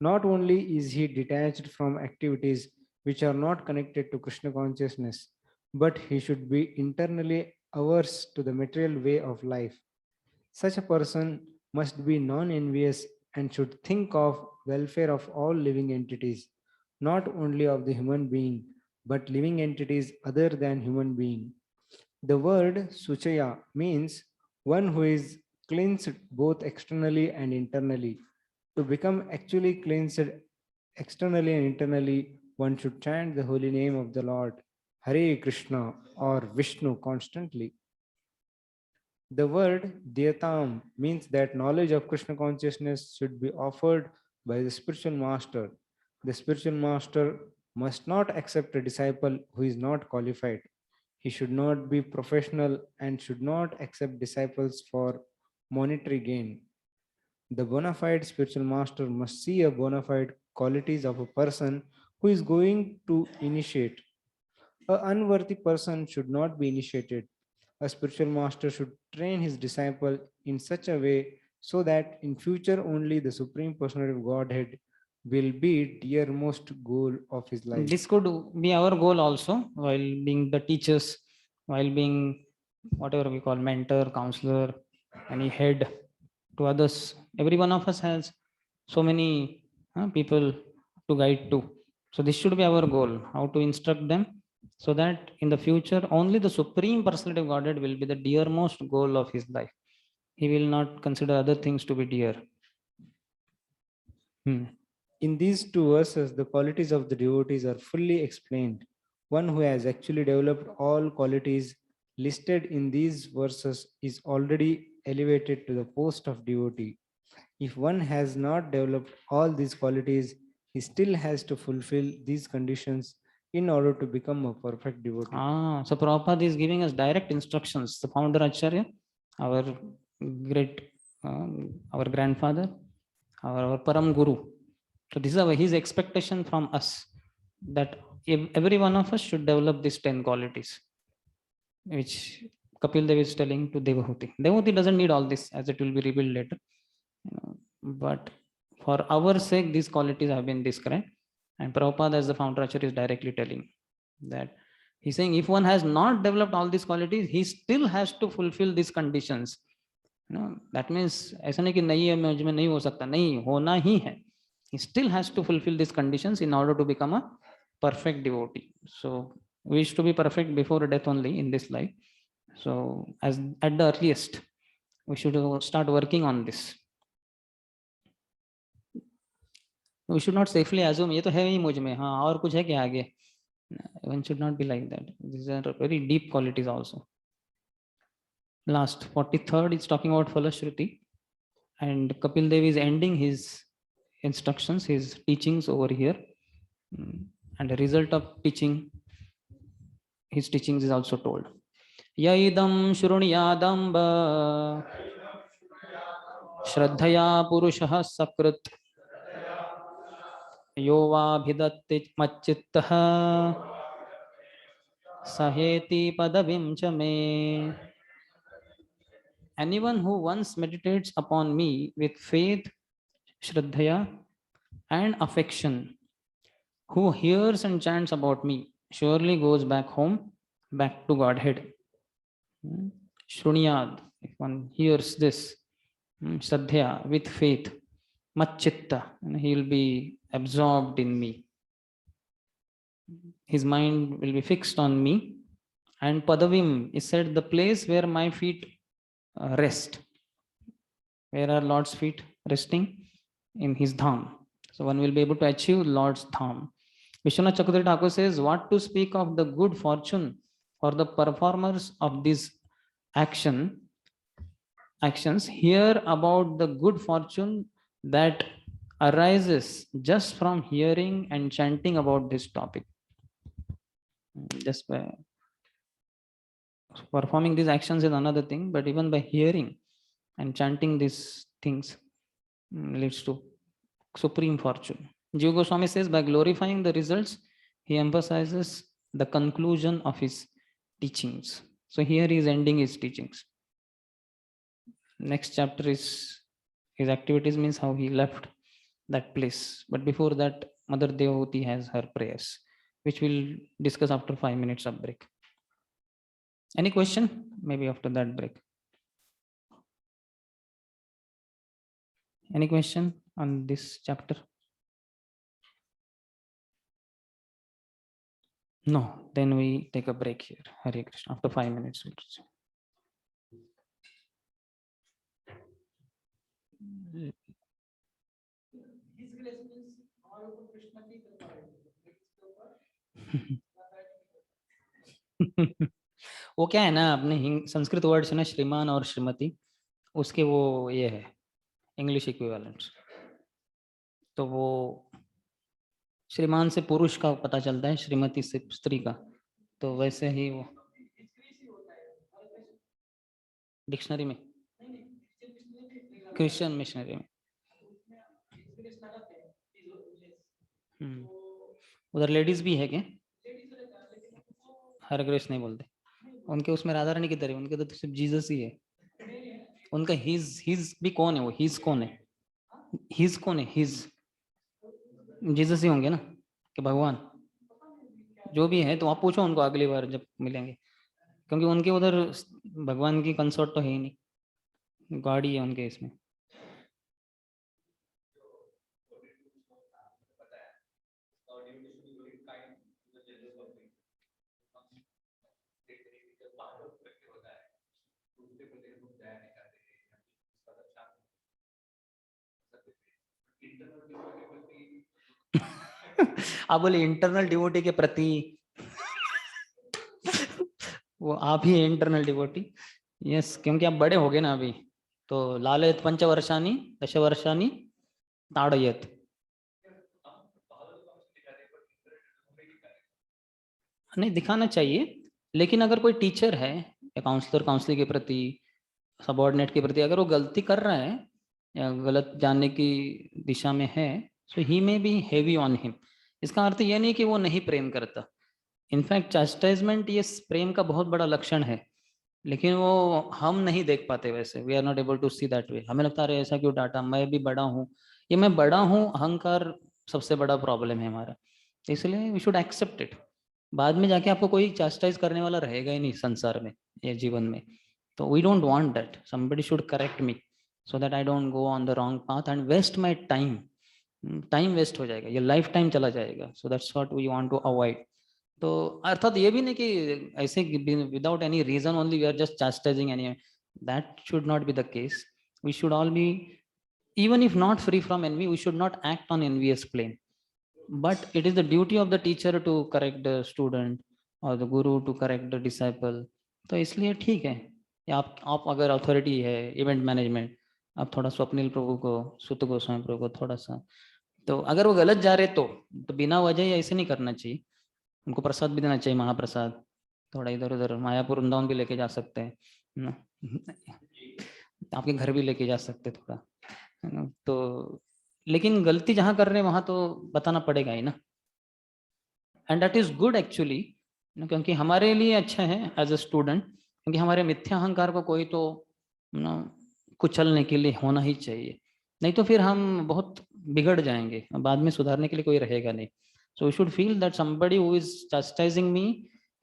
Not only is he detached from activities which are not connected to Krishna consciousness, but he should be internally averse to the material way of life. Such a person must be non-envious and should think of welfare of all living entities, not only of the human being, but living entities other than human being. The word Suchaya means one who is cleansed both externally and internally. To become actually cleansed externally and internally, one should chant the holy name of the Lord, Hare Krishna or Vishnu constantly. The word Dyatam means that knowledge of Krishna consciousness should be offered by the spiritual master. The spiritual master must not accept a disciple who is not qualified. He should not be professional and should not accept disciples for monetary gain. The bona fide spiritual master must see a bona fide qualities of a person who is going to initiate. An unworthy person should not be initiated. A spiritual master should train his disciple in such a way so that in future only the Supreme Personality of Godhead will be dearmost goal of his life. This could be our goal also, while being the teachers, while being whatever we call mentor, counselor, any head to others. Every one of us has so many people to guide to. So this should be our goal, how to instruct them, so that in the future only the Supreme Personality of Godhead will be the dearmost goal of his life. He will not consider other things to be dear. In these two verses, the qualities of the devotees are fully explained. One who has actually developed all qualities listed in these verses is already elevated to the post of devotee. If one has not developed all these qualities, he still has to fulfill these conditions in order to become a perfect devotee. So Prabhupada is giving us direct instructions. The founder Acharya, our great, our grandfather, our Param Guru. So this is his expectation from us, that every one of us should develop these 10 qualities, which Kapil Dev is telling to Devahuti. Devahuti doesn't need all this, as it will be revealed later. But for our sake, these qualities have been described. And Prabhupada, as the founder Acharya, is directly telling that he's saying if one has not developed all these qualities, he still has to fulfill these conditions. That means ऐसा नहीं कि नहीं है मुझ में नहीं हो सकता, नहीं होना ही है. He still has to fulfill these conditions in order to become a perfect devotee. So we wish to be perfect before death only in this life. So as at the earliest, we should start working on this. We should not safely assume ये तो है ही मुझ में, हाँ और कुछ है क्या आगे. One should not be like that. These are very deep qualities also. Last 43rd is talking about Falashruti, and Kapil Dev is ending his instructions, his teachings over here. And the result of teaching, his teachings is also told. Yaidam Shrunyadamba Shraddhaya Purushah Sakrit Yovabhidatti Machittah Saheti Padavim Chame. Anyone who once meditates upon me with faith, Shraddhaya, and affection, who hears and chants about me, surely goes back home, back to Godhead. Shrunyad, if one hears this, Shraddhaya, with faith, Machitta, and he will be absorbed in me. His mind will be fixed on me. And Padavim is said the place where my feet rest. Where are Lord's feet resting? In his dham. So one will be able to achieve Lord's dham. Vishwanath Chakravarti Thakur says, what to speak of the good fortune for the performers of these actions, hear about the good fortune that arises just from hearing and chanting about this topic. Just by performing these actions is another thing, but even by hearing and chanting these things leads to supreme fortune. Jiva Goswami says, by glorifying the results, he emphasizes the conclusion of his teachings. So here he is ending his teachings. Next chapter is his activities, means how he left that place. But before that, Mother Devahuti has her prayers, which we'll discuss after 5 minutes of break. Any question? Maybe after that break. Any question on this chapter? No, then we take a break here. Hare Krishna. After 5 minutes, we'll see. वो क्या है ना, अपने Sanskrit word से ना श्रीमान और श्रीमती, उसके वो ये है इंग्लिश इक्विवेलेंट. तो वो श्रीमान से पुरुष का पता चलता है, श्रीमती से स्त्री का. तो वैसे ही वो डिक्शनरी में, क्रिश्चियन मिशनरी में उधर लेडीज भी है क्या? हर ग्रेस नहीं बोलते उनके, उसमें राधा रानी की तरह, उनके तो सिर्फ जीसस ही है. उनका हिज भी कौन है? वो हिज कौन है? हिज कौन है? हिज जीसस ही होंगे ना, कि भगवान जो भी है. तो आप पूछो उनको अगली बार जब मिलेंगे, क्योंकि उनके उधर भगवान की कंसोर्ट तो है ही नहीं, गाड़ी है उनके इसमें. आप बोले इंटरनल डिवोटी के प्रति वो आप ही इंटरनल डिवोटी। यस, क्योंकि आप बड़े हो गए ना अभी। तो लालयत पंचवर्षानी दशवर्षानी ताड़यत। नहीं दिखाना चाहिए, लेकिन अगर कोई टीचर है या काउंसलर काउंसलिंग के प्रति, सबॉर्डिनेट के प्रति अगर वो गलती कर रहा है या गलत जानने की दिशा में है, सो ही में बी हेवी ऑन हिम। इसका अर्थ ये नहीं कि वो नहीं प्रेम करता। इनफैक्ट चास्टाइजमेंट ये प्रेम का बहुत बड़ा लक्षण है, लेकिन वो हम नहीं देख पाते वैसे। We are not able to see that way. हमें लगता है ऐसा क्यों डांटा, मैं भी बड़ा हूँ, ये मैं बड़ा हूँ अहंकार सबसे बड़ा प्रॉब्लम है हमारा। इसलिए वी शुड एक्सेप्ट इट। बाद में जाके आपको कोई चास्टाइज करने वाला रहेगा ही नहीं संसार में, ये जीवन में। तो we don't want that somebody should correct me, so that I don't go on the wrong path and waste my time. Time waste हो जाएगा, ये लाइफ टाइम चला जाएगा। So that's what we want to avoid. तो अर्थात ये भी नहीं कि ऐसे without any reason only we are just chastising any, that should not be the case. We should all be, even if not free from envy, we should not act on envious plane. But it is the duty of the teacher to correct the student or the guru to correct the disciple. तो इसलिए ठीक है, या आप अगर authority है event management, आप थोड़ा स्वप्निल प्रभु को, सुत गोस्वामी प्रभु को थोड़ा सा, तो अगर वो गलत जा रहे तो बिना वजह ऐसे नहीं करना चाहिए। उनको प्रसाद भी देना चाहिए, महाप्रसाद। थोड़ा इधर उधर मायापुर वृंदावन भी लेके जा सकते हैं ना, आपके घर भी लेके जा सकते थोड़ा, है ना। तो लेकिन गलती जहाँ कर रहे हैं वहाँ तो बताना पड़ेगा ही ना। And that is good actually, क्योंकि हमारे लिए अच्छा है एज अ स्टूडेंट, क्योंकि हमारे मिथ्या अहंकार को कोई तो ना कुचलने के लिए होना ही चाहिए। नहीं तो फिर हम बहुत बिगड़ जाएंगे, बाद में सुधारने के लिए कोई रहेगा नहीं। So we should feel that somebody who is chastising me,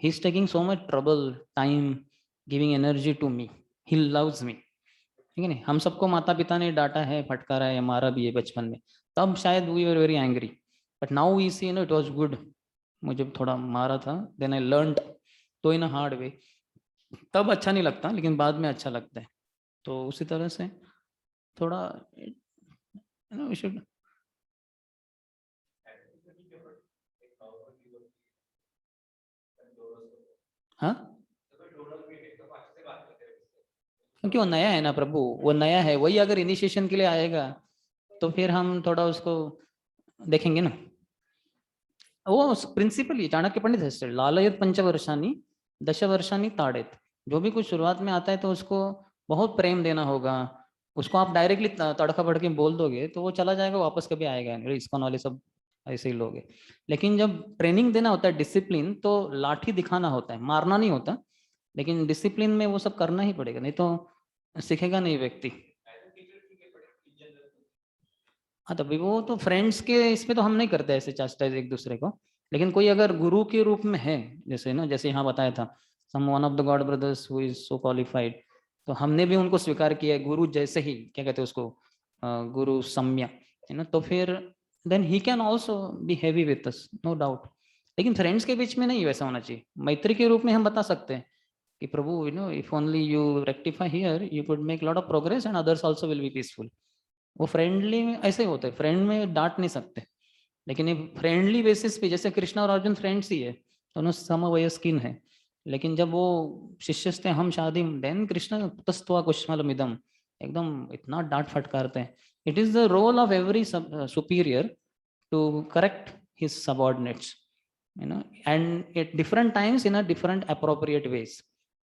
he is taking so much trouble, time, giving energy to me, he loves me. ठीक है नहीं, हम सबको माता पिता ने डांटा है, फटकारा है, मारा भी है बचपन में, तब शायद we were very angry. But now we see no it was good, मुझे थोड़ा मारा था, देन आई लर्नड, तो इन अ हार्ड वे। तब अच्छा नहीं लगता, लेकिन बाद में अच्छा लगता है। तो उसी तरह से थोड़ा वी शुड, हाँ, क्योंकि वो नया है ना प्रभु, वो नया है। वही अगर इनिशिएशन के लिए आएगा तो फिर हम थोड़ा उसको देखेंगे ना। वो प्रिंसिपली चाणक्य पंडित है, लालयत पंचवर्षानी दशवर्षानी ताड़ित। जो भी कुछ शुरुआत में आता है तो उसको बहुत प्रेम देना होगा। उसको आप डायरेक्टली तड़का भड़के बोल दोगे तो वो चला जाएगा, वापस कभी आएगा नहीं। इसको वाले सब ऐसे ही लोग हैं। लेकिन जब ट्रेनिंग देना होता है, डिसिप्लिन, तो लाठी दिखाना होता है, मारना नहीं होता। लेकिन डिसिप्लिन में वो सब करना ही पड़ेगा, नहीं तो सीखेगा नहीं व्यक्ति। हाँ, तभी वो तो फ्रेंड्स के इसमें तो हम नहीं करते ऐसे चास्टाइज एक दूसरे को। लेकिन कोई अगर गुरु के रूप में है, जैसे ना, जैसे यहाँ बताया था, some one of the god brothers who is so qualified, तो हमने भी उनको स्वीकार किया है गुरु जैसे ही, क्या कहते हैं उसको, गुरु सम्य, है ना। तो फिर then he can also be heavy with us, no doubt. लेकिन फ्रेंड्स के बीच में नहीं वैसा होना चाहिए। मैत्री के रूप में हम बता सकते हैं कि प्रभु, you know, if only you rectify here, you could make lot of progress and others also will be peaceful. वो फ्रेंडली में ऐसे ही होते हैं, फ्रेंड में डांट नहीं सकते। लेकिन ये फ्रेंडली बेसिस पे, जैसे कृष्णा और अर्जुन फ्रेंड्स ही है, दोनों समवयस्किन है। लेकिन जब वो शिष्यस्ते हम शादी, देन कृष्ण तस्त्वा कुष्मलमिदम, एकदम इतना डांट फटकारते हैं। It is the role of every superior to correct his subordinates, you know, and at different times in a different appropriate ways.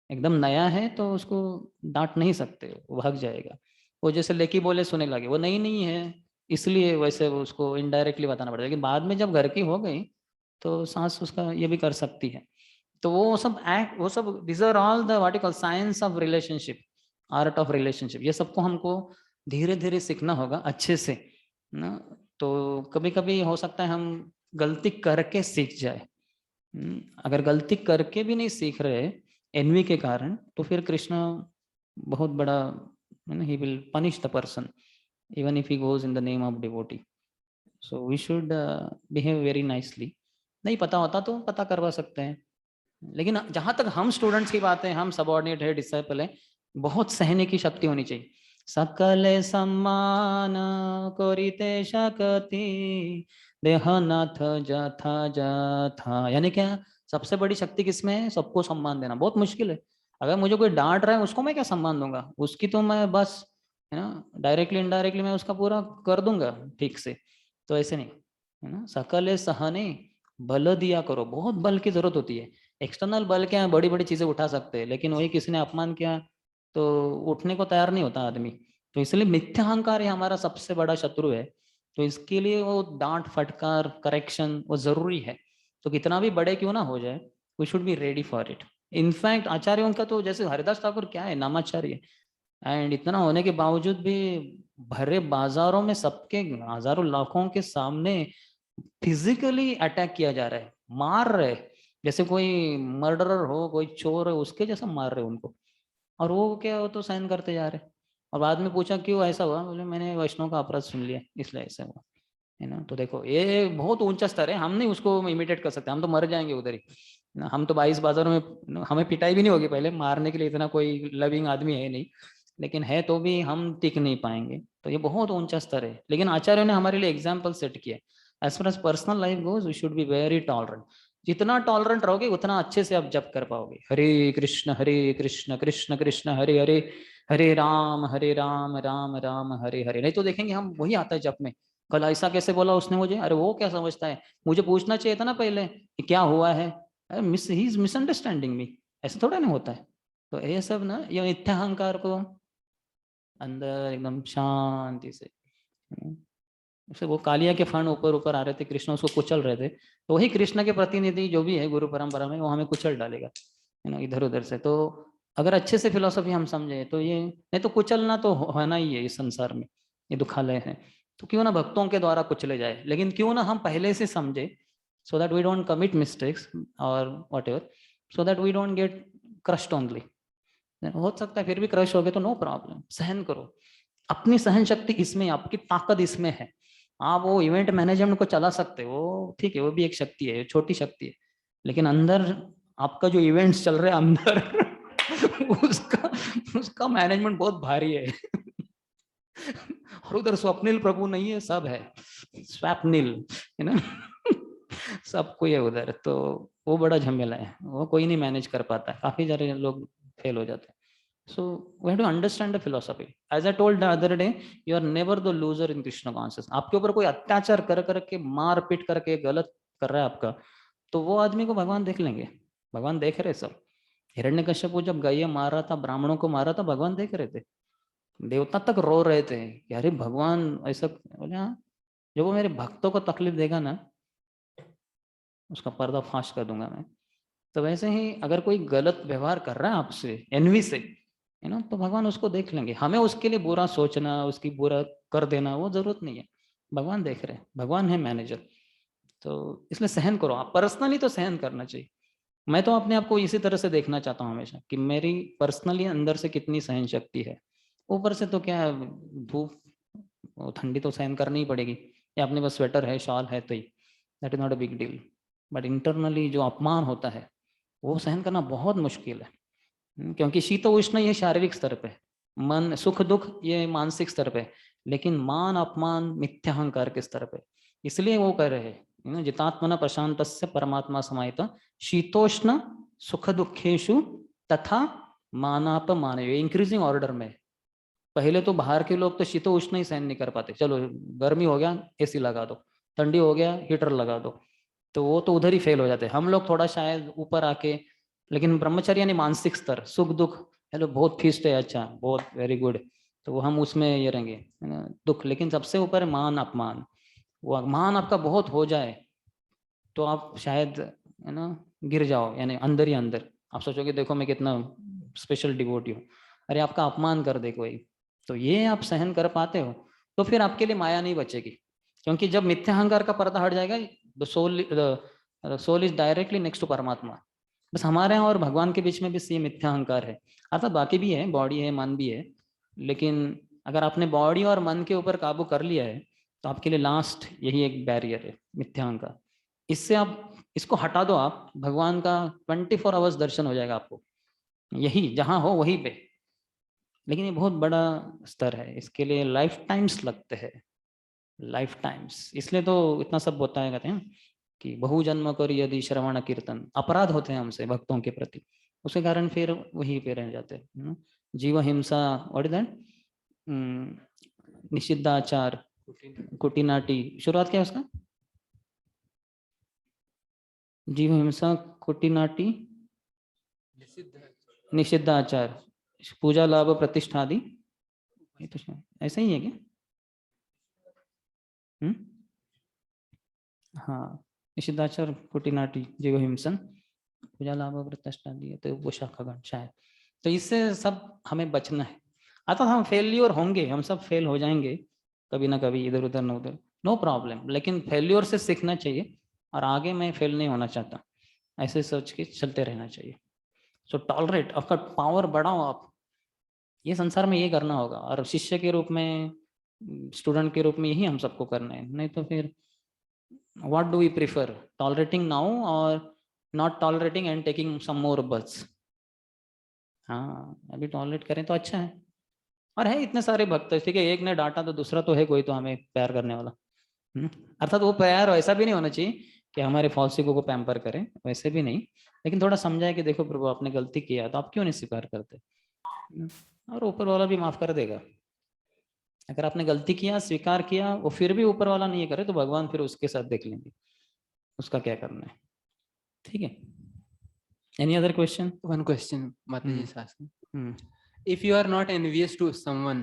एकदम नया है तो उसको डांट नहीं सकते, वो भाग जाएगा। वो जैसे लेकी बोले सुने लगे, वो नई नहीं है, इसलिए वैसे वो उसको इनडायरेक्टली बताना पड़ेगा। लेकिन बाद में जब घर की हो गई तो सांस उसका ये भी कर सकती है। तो वो सब एक्ट, वो सब, this are all the what you call science of relationship, art of relationship. ये सबको हमको धीरे धीरे सीखना होगा अच्छे से ना। तो कभी कभी हो सकता है हम गलती करके सीख जाए। अगर गलती करके भी नहीं सीख रहे एनवी के कारण, तो फिर कृष्ण बहुत बड़ा, he will punish the person even if he goes in the name of devotee. So we should behave very nicely. नहीं पता होता तो पता करवा सकते हैं। लेकिन जहां तक हम स्टूडेंट्स की बात है, हम सबऑर्डिनेट है, डिसाइपल है, बहुत सहने की शक्ति होनी चाहिए। सकले सम्मान करिते शकति देहनाथ जथा जथा, यानी क्या, सबसे बड़ी शक्ति किसमें है? सबको सम्मान देना बहुत मुश्किल है। अगर मुझे कोई डांट रहा है उसको मैं क्या सम्मान दूंगा? उसकी तो मैं बस, है ना, डायरेक्टली इनडायरेक्टली मैं उसका पूरा कर दूंगा ठीक से। तो ऐसे नहीं, है ना। सकले सहने बल दिया करो, बहुत बल की जरूरत होती है। एक्सटर्नल बल क्या है, बड़ी बड़ी चीजें उठा सकते हैं, लेकिन वही किसी ने अपमान किया तो उठने को तैयार नहीं होता आदमी। तो इसलिए मिथ्याहंकार ही हमारा सबसे बड़ा शत्रु है। तो इसके लिए वो डांट फटकार करेक्शन वो जरूरी है। तो कितना भी बड़े क्यों ना हो जाए, we should be ready for it. In fact आचार्यों का तो, जैसे हरिदास ठाकुर क्या है, नामाचार्य, एंड इतना होने के बावजूद भी भरे बाजारों में सबके हजारों लाखों के सामने फिजिकली अटैक किया जा रहा है, मार रहे, जैसे कोई मर्डरर हो, कोई चोर है उसके जैसा मार रहे उनको। और वो क्या, वो तो सहन करते जा रहे। और बाद में पूछा क्यों ऐसा हुआ, बोले मैंने वैष्णव का अपराध सुन लिया इसलिए ऐसा हुआ, है ना। तो देखो ये बहुत ऊंचा स्तर है, हम नहीं उसको इमिटेट कर सकते, हम तो मर जाएंगे उधर ही ना। हम तो 22 बाजारों में हमें पिटाई भी नहीं होगी पहले, मारने के लिए इतना कोई लविंग आदमी है नहीं, लेकिन है तो भी हम टिक नहीं पाएंगे। तो ये बहुत ऊंचा स्तर है, लेकिन आचार्यों ने हमारे लिए एग्जाम्पल सेट किया। As far as personal life goes we should be very tolerant. जितना टॉलरेंट रहोगे उतना अच्छे से आप जप कर पाओगे। हरे कृष्ण कृष्ण कृष्ण हरे हरे, हरे राम राम राम हरे हरे। नहीं तो देखेंगे हम वही आता है जप में, कल ऐसा कैसे बोला उसने मुझे, अरे वो क्या समझता है, मुझे पूछना चाहिए था ना पहले कि क्या हुआ है, मिस ही इज मिसअंडरस्टैंडिंग मी। ऐसा थोड़ा ना होता है। तो ये सब ना, ये मिथ्याहंकार को अंदर एकदम शांति से, जैसे वो कालिया के फण ऊपर ऊपर आ रहे थे, कृष्ण उसको कुचल रहे थे, तो वही कृष्ण के प्रतिनिधि जो भी है गुरु परंपरा में, वो हमें कुचल डालेगा, है ना, इधर उधर से। तो अगर अच्छे से फिलोसफी हम समझे तो ये, नहीं तो कुचलना तो होना ही है इस संसार में, ये दुखालय है। तो क्यों ना भक्तों के द्वारा कुचले जाए, लेकिन क्यों ना हम पहले से समझे, so that we don't commit mistakes और whatever, so that we don't get crushed only. हो सकता है फिर भी क्रश हो गए तो नो प्रॉब्लम, सहन करो। अपनी सहन शक्ति इसमें, आपकी ताकत इसमें है। आप वो इवेंट मैनेजमेंट को चला सकते हो, ठीक है, वो भी एक शक्ति है, छोटी शक्ति है, लेकिन अंदर आपका जो इवेंट्स चल रहे हैं अंदर उसका उसका मैनेजमेंट बहुत भारी है। और उधर स्वप्निल प्रभु नहीं है, सब है स्वप्निल, है ना। सब कोई है उधर, तो वो बड़ा झमेला है, वो कोई नहीं मैनेज कर पाता है, काफी सारे लोग फेल हो जाते हैं। So we have to understand the philosophy. As I told the other day, you are never the loser in Krishna consciousness. आपके ऊपर कोई अत्याचार कर करके, मार पीट करके गलत कर रहा है आपका, तो वो आदमी को भगवान देख लेंगे। भगवान देख रहे सब। हिरण्यकश्यप जब गाय मार रहा था, ब्राह्मणों को मार रहा था, भगवान देख रहे थे। देवता तक रो रहे थे कि अरे भगवान ऐसा, बोले हाँ, जब वो मेरे भक्तों को तकलीफ देगा ना, उसका पर्दाफाश कर दूंगा मैं। तो वैसे ही अगर कोई गलत व्यवहार कर रहा है आपसे एनवी से, है ना, तो भगवान उसको देख लेंगे। हमें उसके लिए बुरा सोचना, उसकी बुरा कर देना, वो जरूरत नहीं है। भगवान देख रहे हैं, भगवान है मैनेजर। तो इसलिए सहन करो, आप पर्सनली तो सहन करना चाहिए। मैं तो अपने आप को इसी तरह से देखना चाहता हूँ हमेशा, कि मेरी पर्सनली अंदर से कितनी सहन शक्ति है। ऊपर से तो क्या, धूप ठंडी तो सहन करनी ही पड़ेगी, या अपने पास स्वेटर है, शॉल है, तो ही that is not a big deal. But internally जो अपमान होता है वो सहन करना बहुत मुश्किल है। क्योंकि शीत उष्ण ये शारीरिक स्तर पे, मन सुख दुख ये मानसिक स्तर पे, लेकिन मान अपमान मिथ्याहंकार के स्तर पे। इसलिए वो कह रहे हैं जितात्मना प्रशांत परमात्मा समाहित शीतोष्ण सुख दुखेशु तथा मानापमान, इंक्रीजिंग ऑर्डर में। पहले तो बाहर के लोग तो शीतो उष्ण ही सहन नहीं कर पाते, चलो गर्मी हो गया एसी लगा दो, ठंडी हो गया हीटर लगा दो, तो वो तो उधर ही फेल हो जाते हैं। हम लोग थोड़ा शायद ऊपर आके, लेकिन ब्रह्मचर्य यानी मानसिक स्तर, सुख दुख, हेलो बहुत फीस्ट है, अच्छा बहुत वेरी गुड, तो वो हम उसमें ये रहेंगे, है ना। दुख, लेकिन सबसे ऊपर है मान अपमान। वो मान आपका बहुत हो जाए तो आप शायद, है ना, गिर जाओ, यानी अंदर ही अंदर आप सोचोगे देखो मैं कितना स्पेशल डिवोटी हूँ। अरे आपका अपमान कर दे कोई, तो ये आप सहन कर पाते हो, तो फिर आपके लिए माया नहीं बचेगी। क्योंकि जब मिथ्याहंकार का पर्दा हट जाएगा, the soul is directly next to परमात्मा। बस हमारे यहाँ और भगवान के बीच में भी ये मिथ्याहंकार है। अर्थात बाकी भी है, बॉडी है, मन भी है, लेकिन अगर आपने बॉडी और मन के ऊपर काबू कर लिया है तो आपके लिए लास्ट यही एक बैरियर है, मिथ्याहंकार। इससे आप इसको हटा दो, आप भगवान का 24 आवर्स दर्शन हो जाएगा आपको, यही जहां हो वहीं पे। लेकिन ये बहुत बड़ा स्तर है, इसके लिए लाइफ टाइम्स लगते हैं, लाइफ टाइम्स। इसलिए तो इतना सब होता है, कहते हैं कि बहु जन्म कर यदि श्रवण कीर्तन, अपराध होते हैं हमसे भक्तों के प्रति, उसके कारण फिर वहीं पे रह जाते हैं। जीव हिंसा, व्हाट इज दैट, निषिद्धाचार, कुटिनाटी, शुरुआत क्या है उसका? जीव हिंसा, कुटिनाटी, निषिद्धाचार, पूजा लाभ प्रतिष्ठा आदि, ये तो ऐसा ही है क्या? हाँ, निषिद्धाचार, कुटिनाटी, जीव हिंसन, पूजा लाभ प्रतिष्ठा आदि, तो वो शाखागण शायद। तो इससे सब हमें बचना है। अतः हम फेल्योर होंगे, हम सब फेल हो जाएंगे कभी ना कभी, इधर उधर न उधर, नो प्रॉब्लम, लेकिन फेल्योर से सीखना चाहिए और आगे मैं फेल नहीं होना चाहता, ऐसे सोच के चलते रहना चाहिए। सो टॉलरेट, आपका पावर बढ़ाओ आप, ये संसार में ये करना होगा, और शिष्य के रूप में, स्टूडेंट के रूप में यही हम सबको करना है। नहीं तो फिर what do we prefer, tolerating now और not tolerating and taking some more बस? हाँ, अभी टॉलरेट करें तो अच्छा है। और है इतने सारे भक्त, ठीक है, एक ने डांटा तो दूसरा तो है कोई तो हमें प्यार करने वाला। अर्थात वो प्यार ऐसा भी नहीं होना चाहिए कि हमारे फॉल्सिको को पैम्पर करें, वैसे भी नहीं, लेकिन थोड़ा समझाए कि देखो प्रभु आपने गलती किया, तो आप क्यों नहीं स्वीकार करते, और ऊपर वाला भी माफ कर देगा। अगर आपने गलती किया, स्वीकार किया, वो फिर भी ऊपर वाला नहीं करे, तो भगवान फिर उसके साथ देख लेंगे उसका क्या करना है। ठीक है, any other question? One question, Mataji is asking. Hmm. If you are not envious to someone,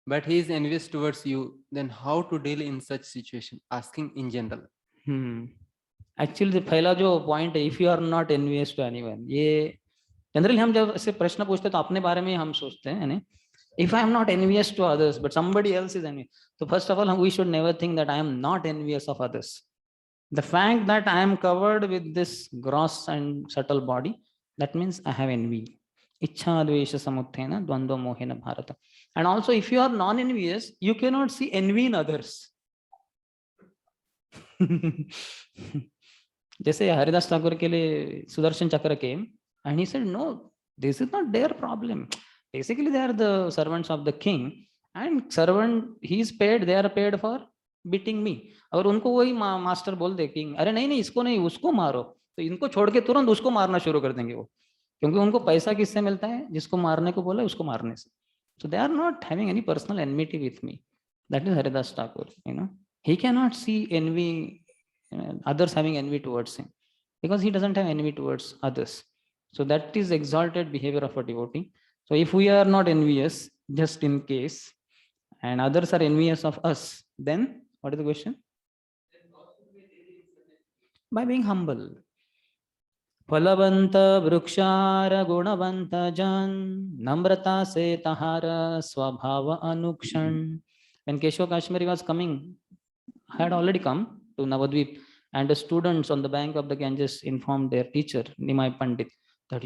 but he is envious towards you, then how to deal in such situation? Asking in general. Actually पहला जो point है, if you are not envious to anyone, ये generally हम जब ऐसे प्रश्न पूछते हैं तो अपने बारे में हम सोचते हैं ना, if I am not envious to others but somebody else is envious, so first of all we should never think that I am not envious of others. The fact that I am covered with this gross and subtle body, that means I have envy. Ichha dvesha samuthena dvandva mohena bharata. And also if you are non-envious, you cannot see envy in others. जैसे हरिदास ठाकुर के लिए सुदर्शन चक्र came and he said no, this is not their problem. Basically they are the servants of the king and servant he is paid, they are paid for beating me. और उनको वही master बोल दे king, अरे नहीं नहीं इसको नहीं उसको मारो, तो इनको छोड़ के तुरंत उसको मारना शुरू कर देंगे वो, क्योंकि उनको पैसा किससे मिलता है? जिसको मारने को बोला उसको मारने से. So they are not having any personal enmity with me. That is Haridas Thakur, you know. He cannot see envy, others having envy towards him, because he doesn't have envy towards others. So that is exalted behavior of a devotee. So if we are not envious, just in case, and others are envious of us, then what is the question? By being humble. फलवंत वृक्षार गुणवंत जन नम्रता से तहारा स्वभाव अनुक्षण. When Keshav Kashmiri was coming, had already come to Navadvip, and the students on the bank of the Ganges informed their teacher Nimai Pandit that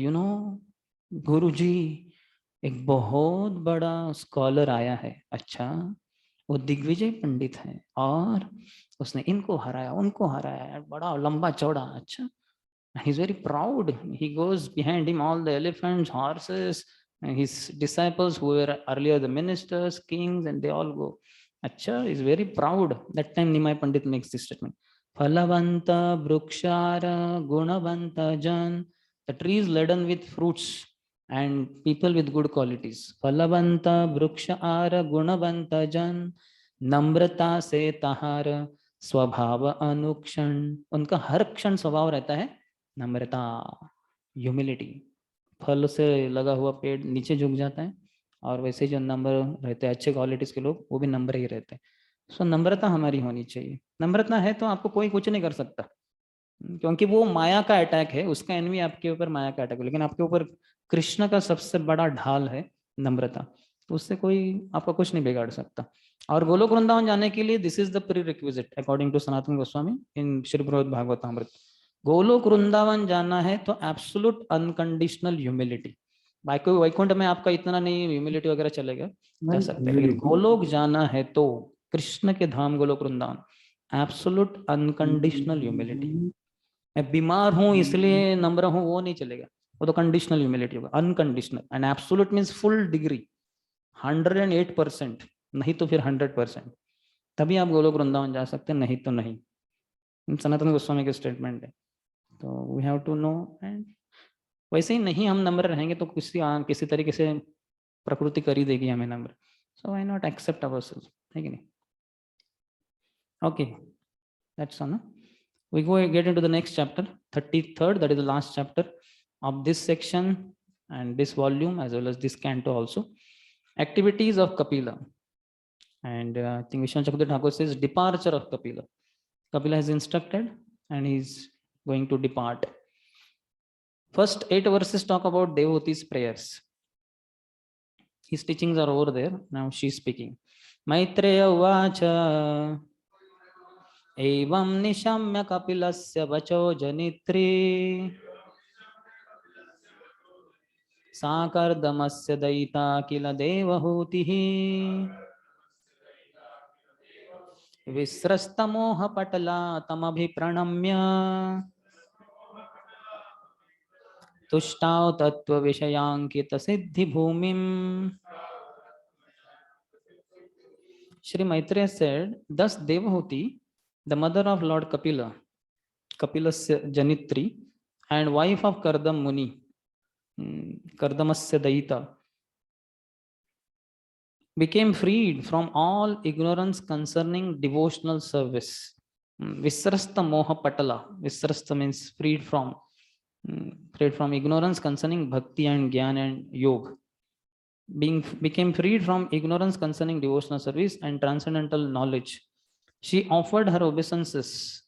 Guruji, एक बहुत बड़ा scholar आया है. अच्छा, वो दिग्विजय पंडित है और उसने इनको हराया उनको हराया, बड़ा लंबा चौड़ा. अच्छा, he's very proud. He goes behind him all the elephants, horses, and his disciples who were earlier the ministers, kings, and they all go. Acha is very proud. That time Nimai Pandit makes this statement. Phalavanta brukshara gunavanta jan. The tree is laden with fruits and people with good qualities. Phalavanta brukshara gunavanta jan. नम्रता से तहार स्वभाव अनुक्षण. उनका हर क्षण स्वभाव रहता है नम्रता, humility. फल से लगा हुआ पेड़ नीचे झुक जाता है, और वैसे जो नम्र रहते हैं अच्छे क्वालिटीज के लोग वो भी नम्र ही रहते हैं. सो नम्रता हमारी होनी चाहिए. नम्रता है तो आपको कोई कुछ नहीं कर सकता, क्योंकि वो माया का अटैक है, उसका एनवी आपके ऊपर माया का अटैक है, लेकिन आपके ऊपर कृष्ण का सबसे बड़ा ढाल है नम्रता, तो उससे कोई आपका कुछ नहीं बिगाड़ सकता. और गोलोक वृंदावन जाने के लिए this is the prerequisite according to Sanatan Goswami in Shri Brihad Bhagavatamrita. Golok Vrindavan जाना है तो एब्सोल्यूट अनकंडीशनल ह्यूमिलिटी. बाकी वैकुंठ में आपका इतना नहीं ह्यूमिलिटी वगैरह चलेगा, जा सकते हैं, लेकिन गोलोक जाना है तो कृष्ण के धाम Goloka Vrindavan, absolute unconditional humility. मैं बीमार हूं इसलिए नम्र हूं, वो नहीं चलेगा, वो तो कंडीशनल ह्यूमिलिटी होगा. Unconditional and absolute means full degree, 108%, नहीं तो फिर 100%. तभी आप गोलोक वृंदावन जा सकते हैं, नहीं तो नहीं. सनातन गोस्वामी के स्टेटमेंट है, तो we have to know. And वैसे ही नहीं हम नम्र रहेंगे तो किसी तरीके से प्रकृति कर ही देगी हमें नम्र। So why not accept ourselves, है कि नहीं? Okay, that's all. We go get into the next chapter, 33rd, that is the last chapter of this section and this volume as well as this canto also. Activities of Kapila. And I think Vishnu Chakravarti Thakur says departure of Kapila. Kapila has instructed and he is going to depart. First 8 verses talk about devotees' prayers. His teachings are over there. Now she is speaking. Maitreya Uvacha एवं निशम्य कपिलस्य वचो जनित्री साकर्दमस्य दयिता किल देवहूतिः विस्रस्तमोहपटला तमभिप्रणम्य तुष्टाव तत्त्वविषयाङ्कितसिद्धिभूमिम्. Shri Maitreya said, thus Devahuti, the mother of Lord Kapila, Kapilasya Janitri, and wife of Kardam Muni, Kardamasya Daita, became freed from all ignorance concerning devotional service. Visrasta Moha Patala. Visrasta means freed from ignorance concerning bhakti and jnana and yoga. Became freed from ignorance concerning devotional service and transcendental knowledge. She offered her obeisances,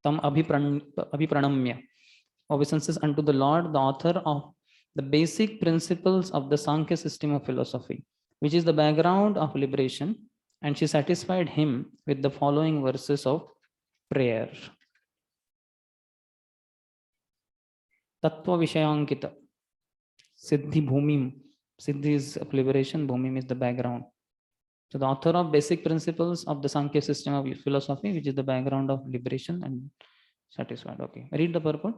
tam abhipranamya, obeisances unto the Lord, the author of the basic principles of the Sankhya system of philosophy, which is the background of liberation, and she satisfied him with the following verses of prayer. Tattva Vishayankita, Siddhi Bhumim. Siddhi is of liberation, Bhumim is the background. So the author of basic principles of the Sankhya system of philosophy, which is the background of liberation and satisfied. Okay, read the purport.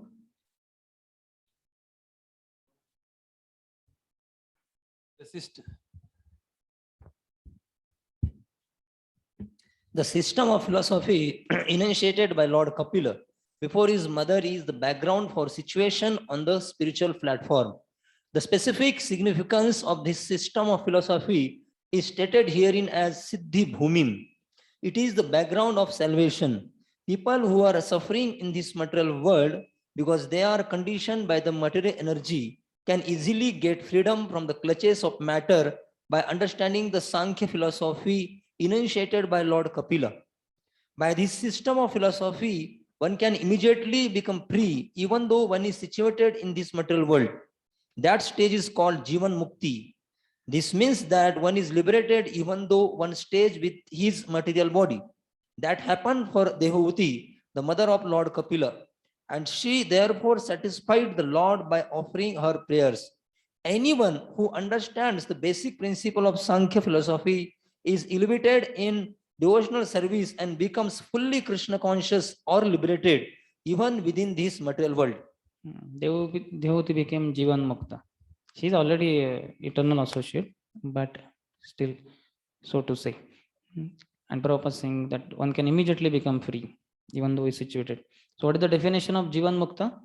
The system of philosophy initiated by Lord Kapila before his mother is the background for situation on the spiritual platform. The specific significance of this system of philosophy is stated herein as Siddhi Bhumim. It is the background of salvation. People who are suffering in this material world because they are conditioned by the material energy can easily get freedom from the clutches of matter by understanding the Sankhya philosophy initiated by Lord Kapila. By this system of philosophy, one can immediately become free even though one is situated in this material world. That stage is called Jivan Mukti. This means that one is liberated even though one stays with his material body. That happened for Devahuti, the mother of Lord Kapila, and she therefore satisfied the Lord by offering her prayers. Anyone who understands the basic principle of Sankhya philosophy is elevated in devotional service and becomes fully Krishna conscious or liberated even within this material world. Devahuti became Jivan Mukta. She is already an eternal associate, but still, so to say. And Prabhupada saying that one can immediately become free, even though he is situated. So what is the definition of Jivan Mukta?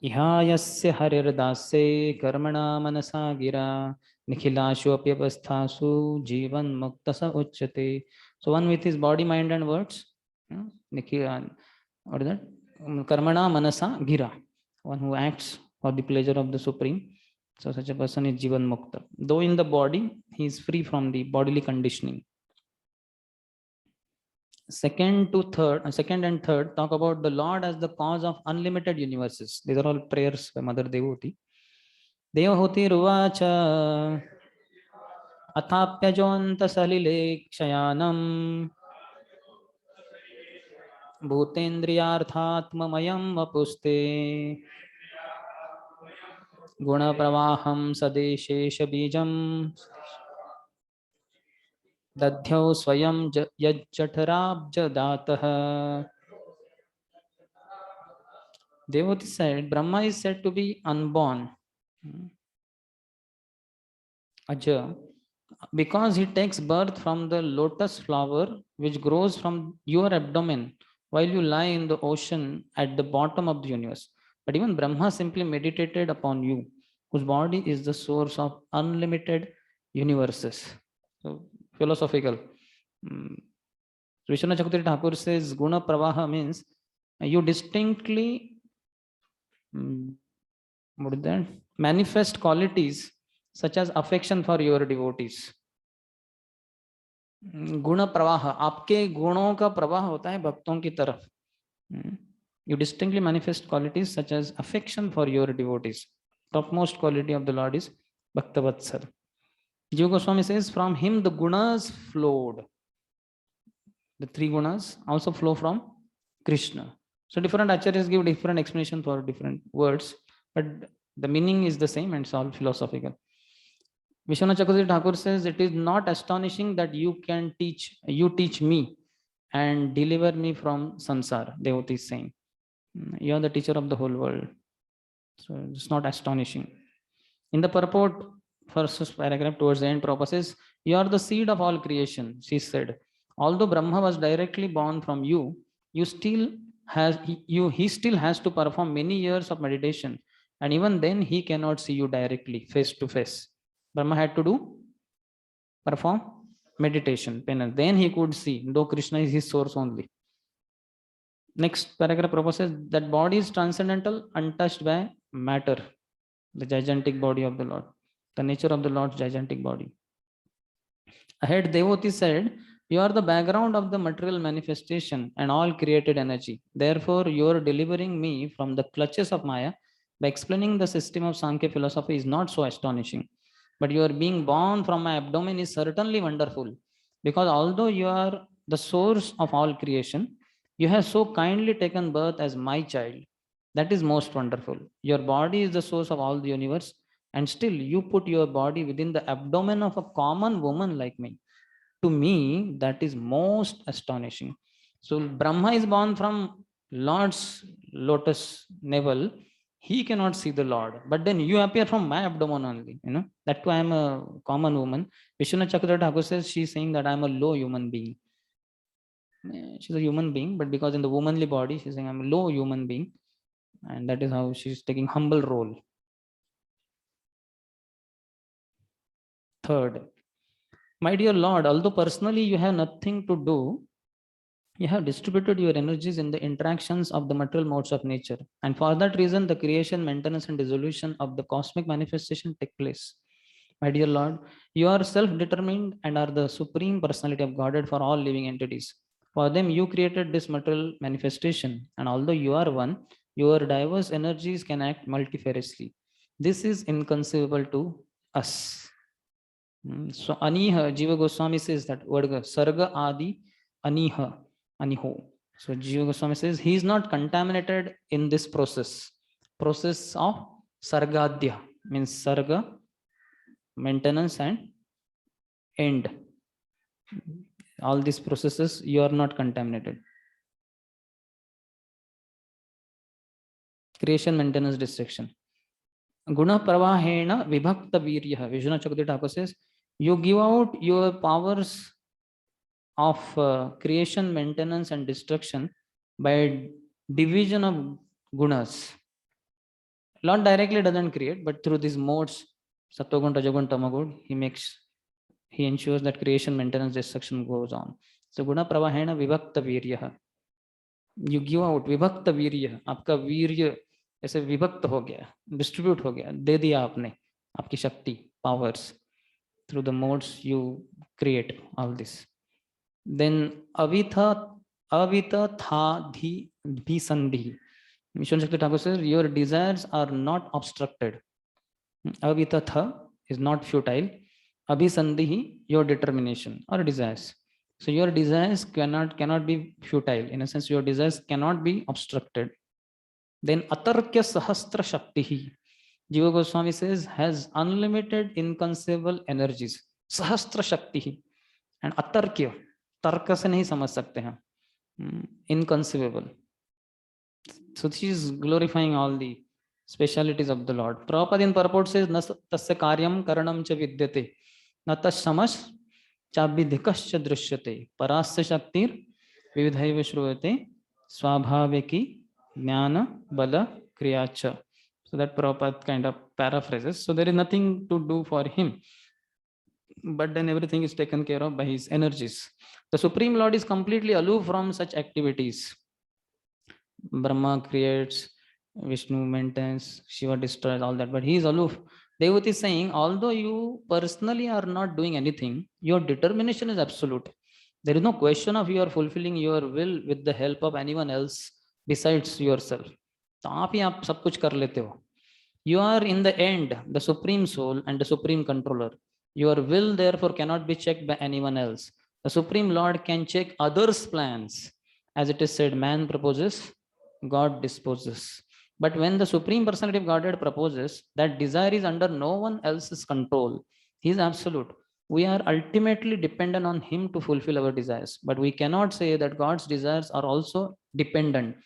Ihayasya harirdasya karmana manasa gira nikhilashu apyavasthasu Jivan Mukta sa uchyate. So one with his body, mind and words. What is that? Karmana manasa gira. One who acts for the pleasure of the Supreme. So such a person is Jivan Mukta. Though in the body, he is free from the bodily conditioning. Second and third talk about the Lord as the cause of unlimited universes. These are all prayers by Mother Devahuti. Devahuti ruvacha athapyajonta salile kshayanam bhutendriyarthatmamayam vapuste guna pravaham sadeshesha bijam dadhyau swayam yajjatarabjadatah. Devahuti said, Brahma is said to be unborn, Aja, because he takes birth from the lotus flower which grows from your abdomen while you lie in the ocean at the bottom of the universe. But even Brahma simply meditated upon you, whose body is the source of unlimited universes. So, philosophical. Vishwanath Chakravarti Thakur says Guna Pravaha means you distinctly what is that? Manifest qualities such as affection for your devotees. गुण प्रवाह, आपके गुणों का प्रवाह होता है भक्तों की तरफ. You distinctly manifest qualities such as affection for your devotees. Topmost quality of the Lord is Bhakta Vatsal. Jiva Goswami says, from him the gunas flowed. The three gunas also flow from Krishna. So different acharyas give different explanation for different words, but the meaning is the same and it's all philosophical. Vishwanath Chakravarti Thakur says, it is not astonishing that you teach me and deliver me from sansara. Devotee is saying, you are the teacher of the whole world. So it's not astonishing. In the purport, first paragraph towards the end, Prabhupada says, you are the seed of all creation, she said. Although Brahma was directly born from you, he still has to perform many years of meditation. And even then he cannot see you directly, face to face. Brahma had to perform meditation, penance. Then he could see, though Krishna is his source only. Next paragraph, Prabhupada says that body is transcendental, untouched by matter, the gigantic body of the Lord, the nature of the Lord's gigantic body. Ahead, devotee said, you are the background of the material manifestation and all created energy. Therefore, you are delivering me from the clutches of Maya by explaining the system of Sankhya philosophy is not so astonishing. But your being born from my abdomen is certainly wonderful, because although you are the source of all creation, you have so kindly taken birth as my child. That is most wonderful. Your body is the source of all the universe, and still you put your body within the abdomen of a common woman like me. To me, that is most astonishing. So Brahma is born from Lord's lotus navel. He cannot see the Lord, but then you appear from my abdomen only. That too I am a common woman. Vishwanath Chakravarti Thakur says she's saying that I am a low human being. She's a human being, but because in the womanly body, she's saying I'm a low human being, and that is how she's taking humble role. Third, my dear Lord, although personally you have nothing to do, you have distributed your energies in the interactions of the material modes of nature. And for that reason, the creation, maintenance, and dissolution of the cosmic manifestation take place. My dear Lord, you are self-determined and are the supreme personality of Godhead for all living entities. For them, you created this material manifestation. And although you are one, your diverse energies can act multifariously. This is inconceivable to us. So Aniha, Jiva Goswami says that word Sarga Adi Aniha, Aniho. So Jiva Goswami says he is not contaminated in this process of Sargadhya, means Sarga, maintenance and end. All these processes, you are not contaminated. Creation, maintenance, destruction. Guna pravahena vibhakta virya. Vishwanath Chakravarti Thakur says, you give out your powers of creation, maintenance, and destruction by division of gunas. Lord directly doesn't create, but through these modes, Sattvagun, Rajagun, Tamagun, he ensures that creation, maintenance, destruction goes on. So guna pravahena vibhakta virya. You give out vibhakta virya. आपका वीर्य ऐसे विभक्त हो गया, distribute हो गया, दे दिया आपने आपकी शक्ति, powers through the modes you create all this. Then avita tha dhi bhisandhi. Vishwanath Chakravarti Thakur says your desires are not obstructed. Avita tha is not futile. Abhisandhi, your determination or desires. So your desires cannot be futile. In a sense, your desires cannot be obstructed. Then atarkya sahastra shaktihi. Jiva Goswami says has unlimited inconceivable energies. Sahastra shaktihi. And atarkya, tarka se nahi samajh sakte hain. Inconceivable. So she is glorifying all the specialities of the Lord. Prabhupada in purport says, tasya karyam karanam cha vidyate. नतशमस चाभिधिकश्च दृश्यते परास्य शक्तिर विविधैव श्रूयते स्वाभाविकी ज्ञान बल kriyacha. So that Prabhupada kind of paraphrases. So there is nothing to do for him, but then everything is taken care of by his energies. The Supreme Lord is completely aloof from such activities. Brahma creates, Vishnu maintains, Shiva destroys, all that, but he is aloof. Devati is saying, although you personally are not doing anything, your determination is absolute. There is no question of you are fulfilling your will with the help of anyone else besides yourself. तो आप ही आप सब कुछ कर लेते हो. You are in the end the supreme soul and the supreme controller. Your will therefore cannot be checked by anyone else. The Supreme Lord can check others' plans. As it is said, man proposes, God disposes. But when the Supreme Personality of Godhead proposes, that desire is under no one else's control. He is absolute. We are ultimately dependent on Him to fulfill our desires. But we cannot say that God's desires are also dependent.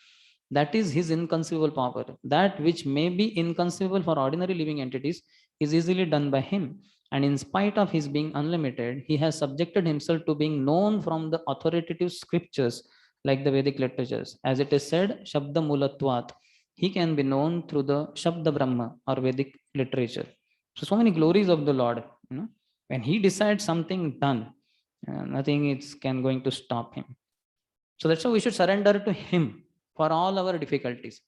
That is His inconceivable power. That which may be inconceivable for ordinary living entities is easily done by Him. And in spite of His being unlimited, He has subjected Himself to being known from the authoritative scriptures like the Vedic literatures. As it is said, Shabda Mulatvat, He can be known through the Shabda Brahma or Vedic literature. So many glories of the Lord. When He decides something done, nothing is going to stop Him. So that's why we should surrender to Him for all our difficulties.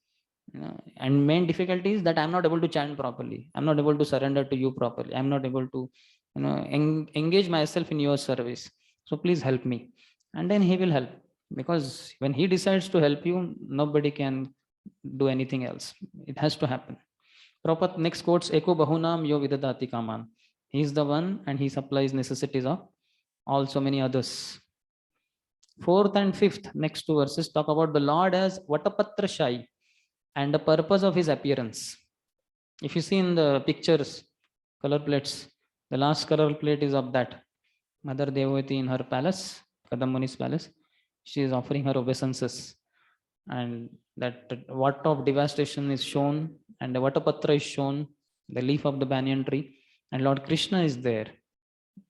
And main difficulty is that I'm not able to chant properly. I'm not able to surrender to you properly. I'm not able to engage myself in your service. So please help me. And then He will help. Because when He decides to help you, nobody can do anything else. It has to happen. Prabhupada next quotes, Eko Bahunam Yo Vidadati Kaman. He is the one and He supplies necessities of also many others. 4th and 5th, next two verses talk about the Lord as Vatapatra Shai and the purpose of His appearance. If you see in the pictures, color plates, the last color plate is of that. Mother Devati in her palace, Kadam Muni's palace, she is offering her obeisances. And that what of devastation is shown, and the Vatapatra is shown, the leaf of the banyan tree, and Lord Krishna is there.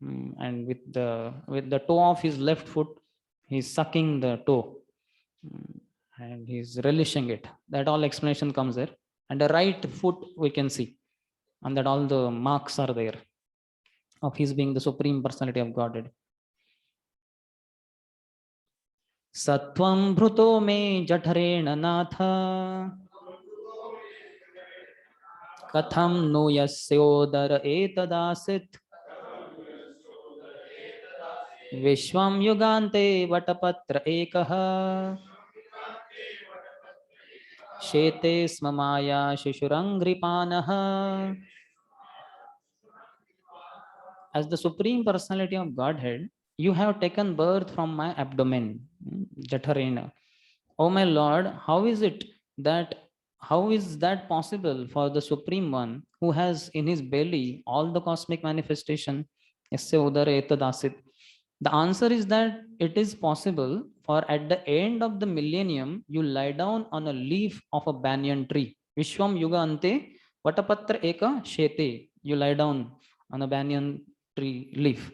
And with the toe of his left foot, he's sucking the toe and he's relishing it. That all explanation comes there. And the right foot we can see, and that all the marks are there of his being the Supreme Personality of Godhead. Satvam bhruto me jatarena natha katham no yasyodara etadasit Vishwam yugante vatapatra ekah Shete smamaya shishurangripanah. As the Supreme Personality of Godhead, you have taken birth from my abdomen, Jatarena. Oh my Lord, how is that possible for the Supreme One who has in his belly all the cosmic manifestation? The answer is that it is possible, for at the end of the millennium, you lie down on a leaf of a banyan tree. Vishwam Yuga Ante Vatapatra Eka Shete. You lie down on a banyan tree leaf.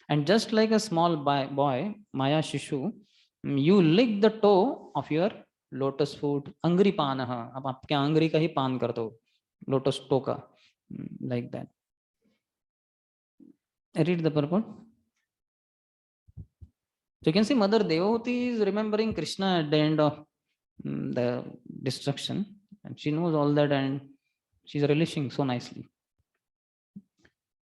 And just like a small boy, Maya Shishu, you lick the toe of your lotus foot. Angri Panaha. Ab aapke angri ka hi pan kar do. Lotus toe ka. Like that. Read the purport. So you can see Mother Devati is remembering Krishna at the end of the destruction, and she knows all that and she's relishing so nicely.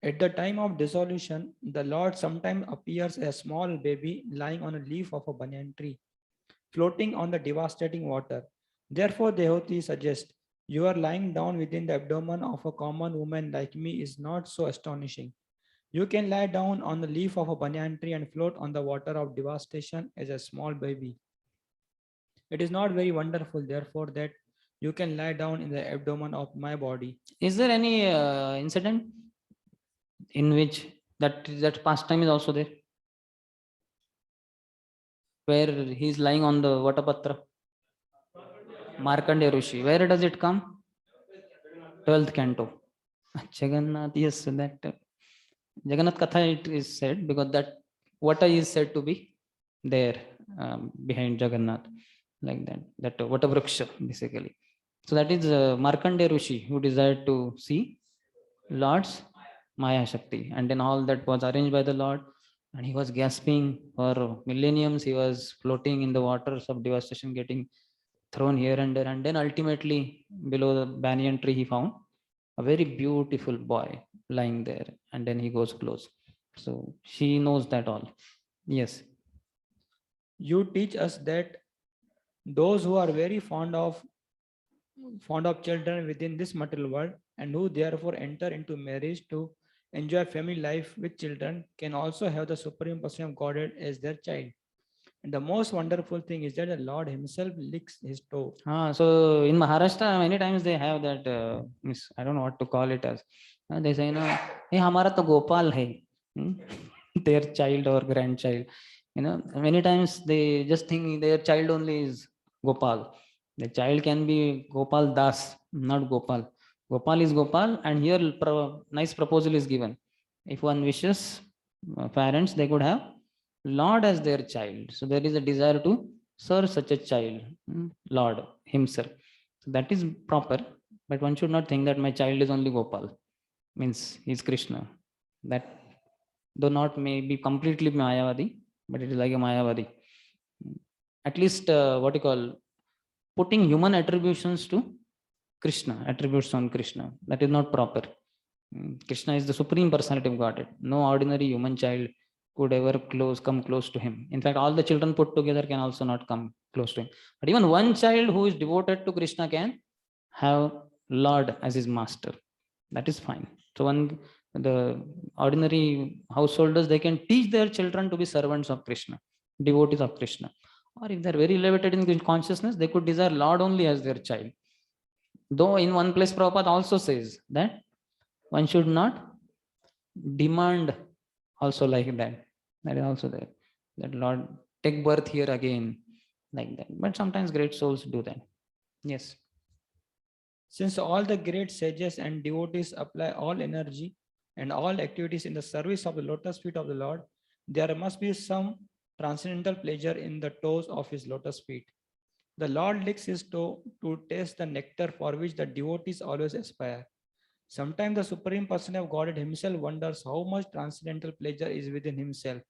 At the time of dissolution, the Lord sometimes appears as a small baby lying on a leaf of a banyan tree, floating on the devastating water. Therefore, Devati suggests, you are lying down within the abdomen of a common woman like me is not so astonishing. You can lie down on the leaf of a banyan tree and float on the water of devastation as a small baby. It is not very wonderful, therefore, that you can lie down in the abdomen of my body. Is there any incident in which that pastime is also there? Where he is lying on the Vatapatra? Markandeya Rishi. Where does it come? 12th canto. Jagannath, yes, that Jagannath Katha it is said because that Vata is said to be there behind Jagannath, like that. That Vata Vriksha basically. So that is Markandeya Rishi who desired to see Lord's Maya Shakti, and then all that was arranged by the Lord, and he was gasping for millenniums. He was floating in the waters of devastation, getting thrown here and there, and then ultimately below the banyan tree he found a very beautiful boy lying there, and then he goes close. So she knows that all. Yes. You teach us that those who are very fond of children within this material world and who therefore enter into marriage to enjoy family life with children can also have the Supreme Person of Godhead as their child. And the most wonderful thing is that the Lord Himself licks His toe. So in Maharashtra, many times they have that, I don't know what to call it as. They say, hey, hamara to Gopal hai. Their child or grandchild. Many times they just think their child only is Gopal. The child can be Gopal Das, not Gopal. Gopal is Gopal, and here nice proposal is given. If one wishes, parents, they could have Lord as their child. So there is a desire to serve such a child, Lord himself. So that is proper, but one should not think that my child is only Gopal, means he is Krishna. That though not may be completely Mayavadi, but it is like a Mayavadi. At least what you call putting human attributions to Krishna, attributes on Krishna. That is not proper. Krishna is the supreme personality of Godhead. No ordinary human child could ever come close to him. In fact, all the children put together can also not come close to him. But even one child who is devoted to Krishna can have Lord as his master. That is fine. So the ordinary householders, they can teach their children to be servants of Krishna, devotees of Krishna. Or if they're very elevated in consciousness, they could desire Lord only as their child. Though in one place Prabhupada also says that one should not demand also like that. That is also there. That Lord take birth here again, like that. But sometimes great souls do that. Yes. Since all the great sages and devotees apply all energy and all activities in the service of the lotus feet of the Lord, there must be some transcendental pleasure in the toes of his lotus feet. The Lord licks his toe to taste the nectar for which the devotees always aspire. Sometimes the Supreme Person of Godhead himself wonders how much transcendental pleasure is within himself.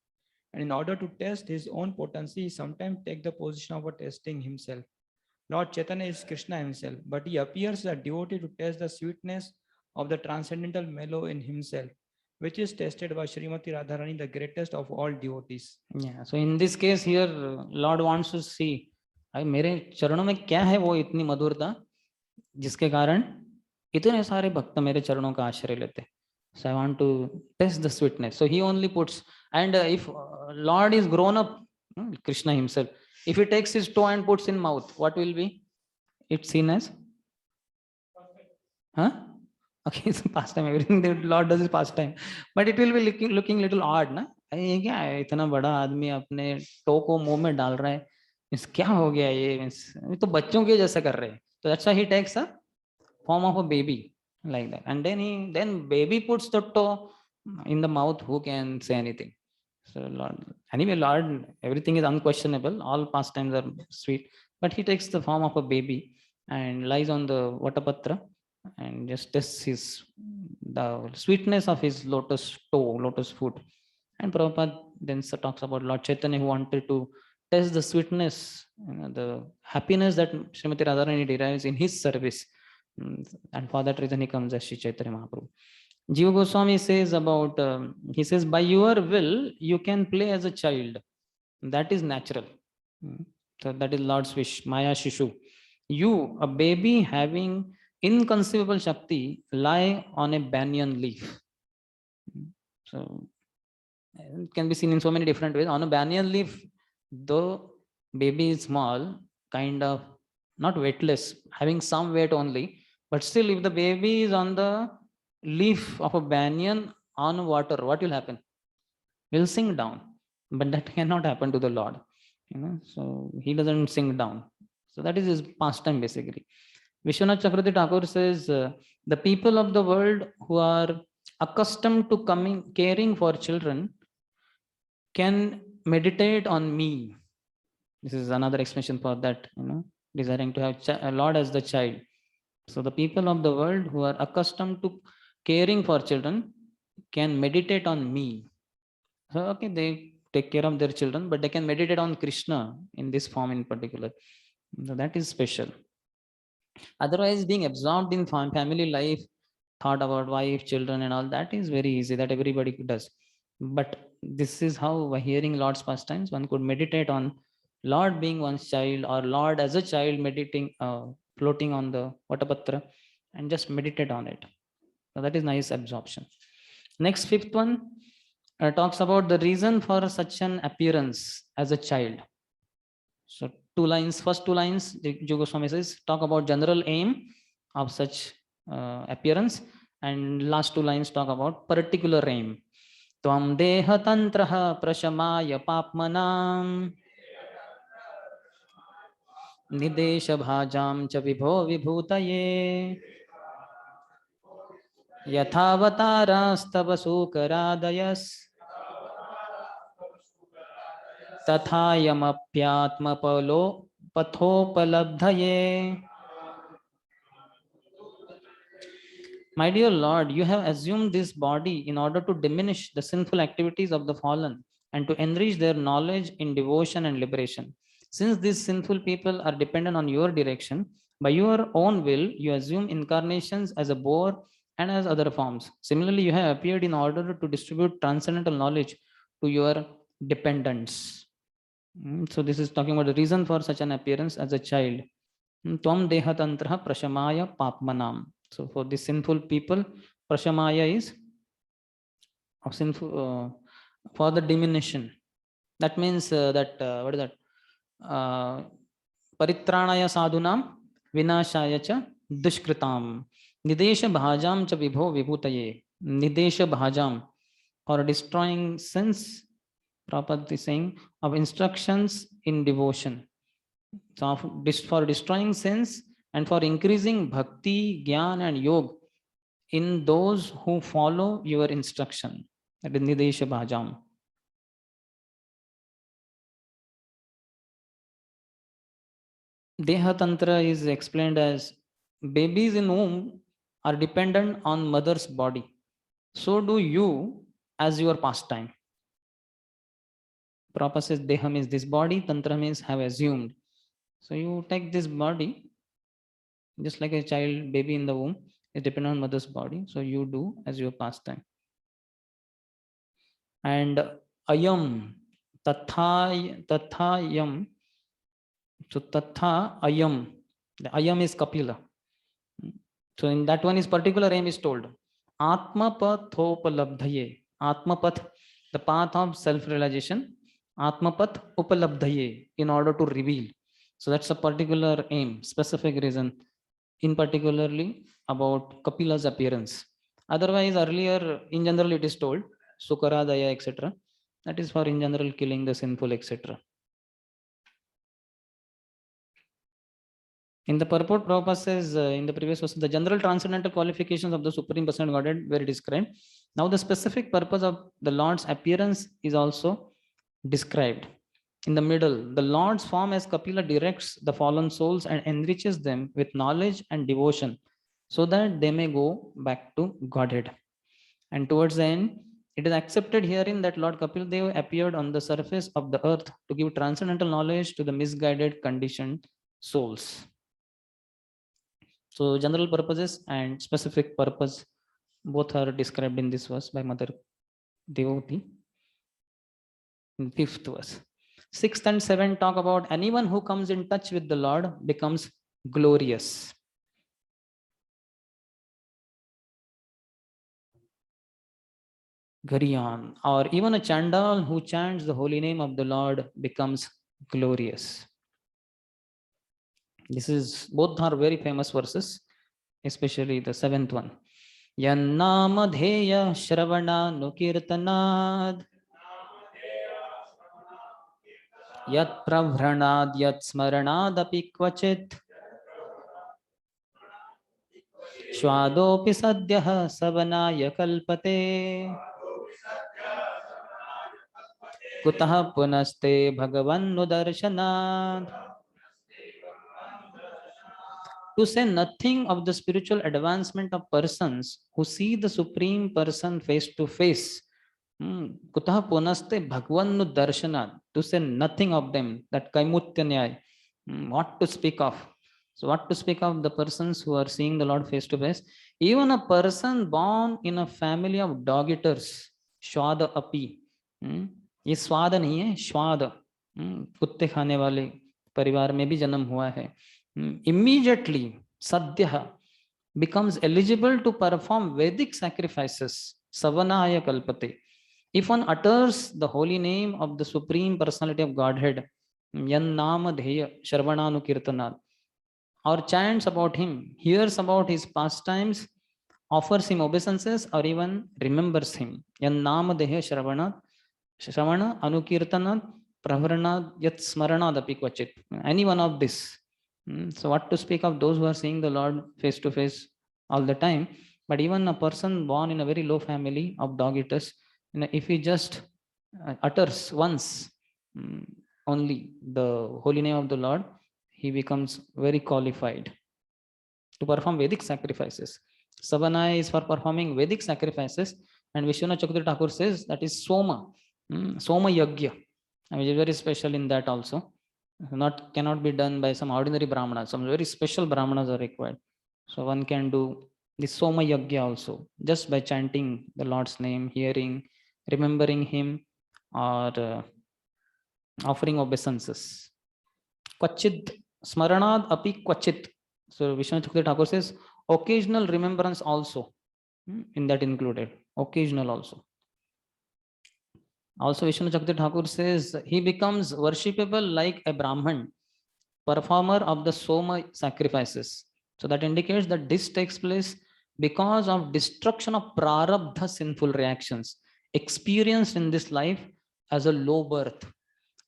And in order to test his own potency, he sometimes takes the position of a testing himself. Lord Chaitanya is Krishna himself, but he appears as a devotee to test the sweetness of the transcendental mellow in himself, which is tested by Srimati Radharani, the greatest of all devotees. Yeah. So in this case here, Lord wants to see, मेरे चरणों में क्या है वो इतनी मधुरता जिसके कारण इतने सारे भक्त मेरे चरणों का आश्रय लेते. So I want to test the sweetness. So he only puts, and if Lord is grown up, Krishna himself, if he takes his toe and puts in mouth, what will be? It's seen as? Okay, so pastime. Everything the Lord does is pastime, but it will be looking little odd, ना? ये क्या है? इतना बड़ा आदमी अपने to को मुंह में डाल रहा है. इस क्या हो गया ये? तो बच्चों के जैसा कर रहे हैं. So that's why he takes a form of a baby like that, and then baby puts the toe in the mouth. Who can say anything? So Lord, anyway, Lord, everything is unquestionable. All pastimes are sweet, but he takes the form of a baby and lies on the Vatapatra and just tests the sweetness of his lotus toe, lotus foot. And Prabhupada then talks about Lord Chaitanya, who wanted to test the sweetness, the happiness that Srimati Radharani derives in his service. And for that reason, he comes as Shri Chaitanya Mahaprabhu. Jiva Goswami says about, he says, by your will, you can play as a child. That is natural. So that is Lord's wish, Maya Shishu. You, a baby having inconceivable Shakti, lie on a banyan leaf. So it can be seen in so many different ways. On a banyan leaf, though baby is small, kind of not weightless, having some weight only, but still if the baby is on the leaf of a banyan on water, what will happen? Will sink down. But that cannot happen to the Lord. So he doesn't sink down. So that is his pastime basically. Vishwanath Chakravarti Thakur says, the people of the world who are accustomed to caring for children can meditate on me. This is another explanation for that, desiring to have a Lord as the child. So the people of the world who are accustomed to caring for children can meditate on me. So, okay, they take care of their children, but they can meditate on Krishna in this form in particular. So that is special. Otherwise, being absorbed in family life, thought about wife, children, and all that is very easy, that everybody does. But this is how, by hearing Lord's pastimes, one could meditate on Lord being one's child, or Lord as a child meditating, floating on the Vatapatra, and just meditate on it. So that is nice absorption. Next, fifth one talks about the reason for such an appearance as a child. So first two lines, Jiva Goswami says, talk about general aim of such appearance, and last two lines talk about particular aim. Tvam deha tantraha prashamaya papmanam nidesha bhajam cha vibho vibhutaye yathavatarastav sukaradayas तथायमप्यात्मपलो पथोपलब्धये. My dear Lord, you have assumed this body in order to diminish the sinful activities of the fallen and to enrich their knowledge in devotion and liberation. Since these sinful people are dependent on your direction, by your own will, you assume incarnations as a boar and as other forms. Similarly, you have appeared in order to distribute transcendental knowledge to your dependents. So this is talking about the reason for such an appearance as a child. Tvam dehatantraha prashamaya papmanam. So for the sinful people, prashamaya is of sinful, for the diminution. That means that what is that? Paritranaya sadhunam vinashaya cha dushkritam. Nidesha bhajam cha vibho vibhutaye. Nidesha bhajam, for destroying sins. Prabhupada is saying, of instructions in devotion. So for destroying sins and for increasing bhakti, gyan and yoga in those who follow your instruction. That is Nidesha Bhajam. Deha Tantra is explained as babies in womb are dependent on mother's body. So do you as your pastime. Prabhupada says Deha means this body, Tantra means have assumed. So you take this body, just like a child, baby in the womb is dependent on mother's body. So you do as your pastime. And ayam, tathayam. So tatha ayam. The ayam is Kapila. So in that one is particular aim is told. Atmapathopalabdhaye. Atmapath, the path of self-realization. Atmapath upalabdhaye, in order to reveal. So that's a particular aim, specific reason, in particularly about Kapila's appearance. Otherwise, earlier, in general, it is told, Sukaradaya, etc. That is for, in general, killing the sinful, etc. In the purport, Prabhupada says in the previous verse, the general transcendental qualifications of the Supreme Personal Godhead were described. Now the specific purpose of the Lord's appearance is also described. In the middle, the Lord's form as Kapila directs the fallen souls and enriches them with knowledge and devotion so that they may go back to Godhead. And towards the end, it is accepted herein that Lord Kapil Dev appeared on the surface of the earth to give transcendental knowledge to the misguided, conditioned souls. So general purposes and specific purpose both are described in this verse by Mother Devoti. In 5th verse. 6th and 7th talk about anyone who comes in touch with the Lord becomes glorious. Gariyan, or even a Chandal who chants the holy name of the Lord becomes glorious. This is, both are very famous verses, especially the 7th one. Yannamadheya Shravana Nukirtanad Yat Pravranad Yat Smaranad Api Kvachit Shwadopi sadyah savanaya kalpate. Kutah punaste bhagavan darshana. To say nothing of the spiritual advancement of persons who see the Supreme Person face to face. Kutah punaste bhagavan darshana. To say nothing of them, that kaimutya what to speak of. So what to speak of the persons who are seeing the Lord face to face? Even a person born in a family of dog-eaters, Shwada api. ये स्वाद नहीं है, श्वाद. कुत्ते खाने वाले परिवार में भी जन्म हुआ है. Immediately, Sadhya becomes eligible to perform Vedic sacrifices. Savanaya kalpate. If one utters the holy name of the Supreme Personality of Godhead, Yan Nama Dheya Shravananu Kirtanat, or chants about him, hears about his pastimes, offers him obeisances, or even remembers him. Yan Nama Deha Shravana Anukirtanat Pravarana Yat Smaranad Api Kvachit. Any one of this. So what to speak of those who are seeing the Lord face to face all the time? But even a person born in a very low family of dog eaters, if he just utters once only the holy name of the Lord, he becomes very qualified to perform Vedic sacrifices. Savanaya is for performing Vedic sacrifices, and Vishwanath Chakravarti Thakur says that is Soma, Soma Yagya. I mean, very special in that also. Cannot be done by some ordinary brahmanas. Some very special brahmanas are required. So one can do this Soma Yagya also, just by chanting the Lord's name, hearing, remembering him, or offering obeisances. Kvachit Smaranad api kvachit. So Vishwanath Chakravarti Thakur says occasional remembrance also, in that included, occasional also. Also Vishwanath Chakravarti Thakur says he becomes worshipable like a Brahman, performer of the Soma sacrifices. So that indicates that this takes place because of destruction of prarabdha sinful reactions experienced in this life as a low birth.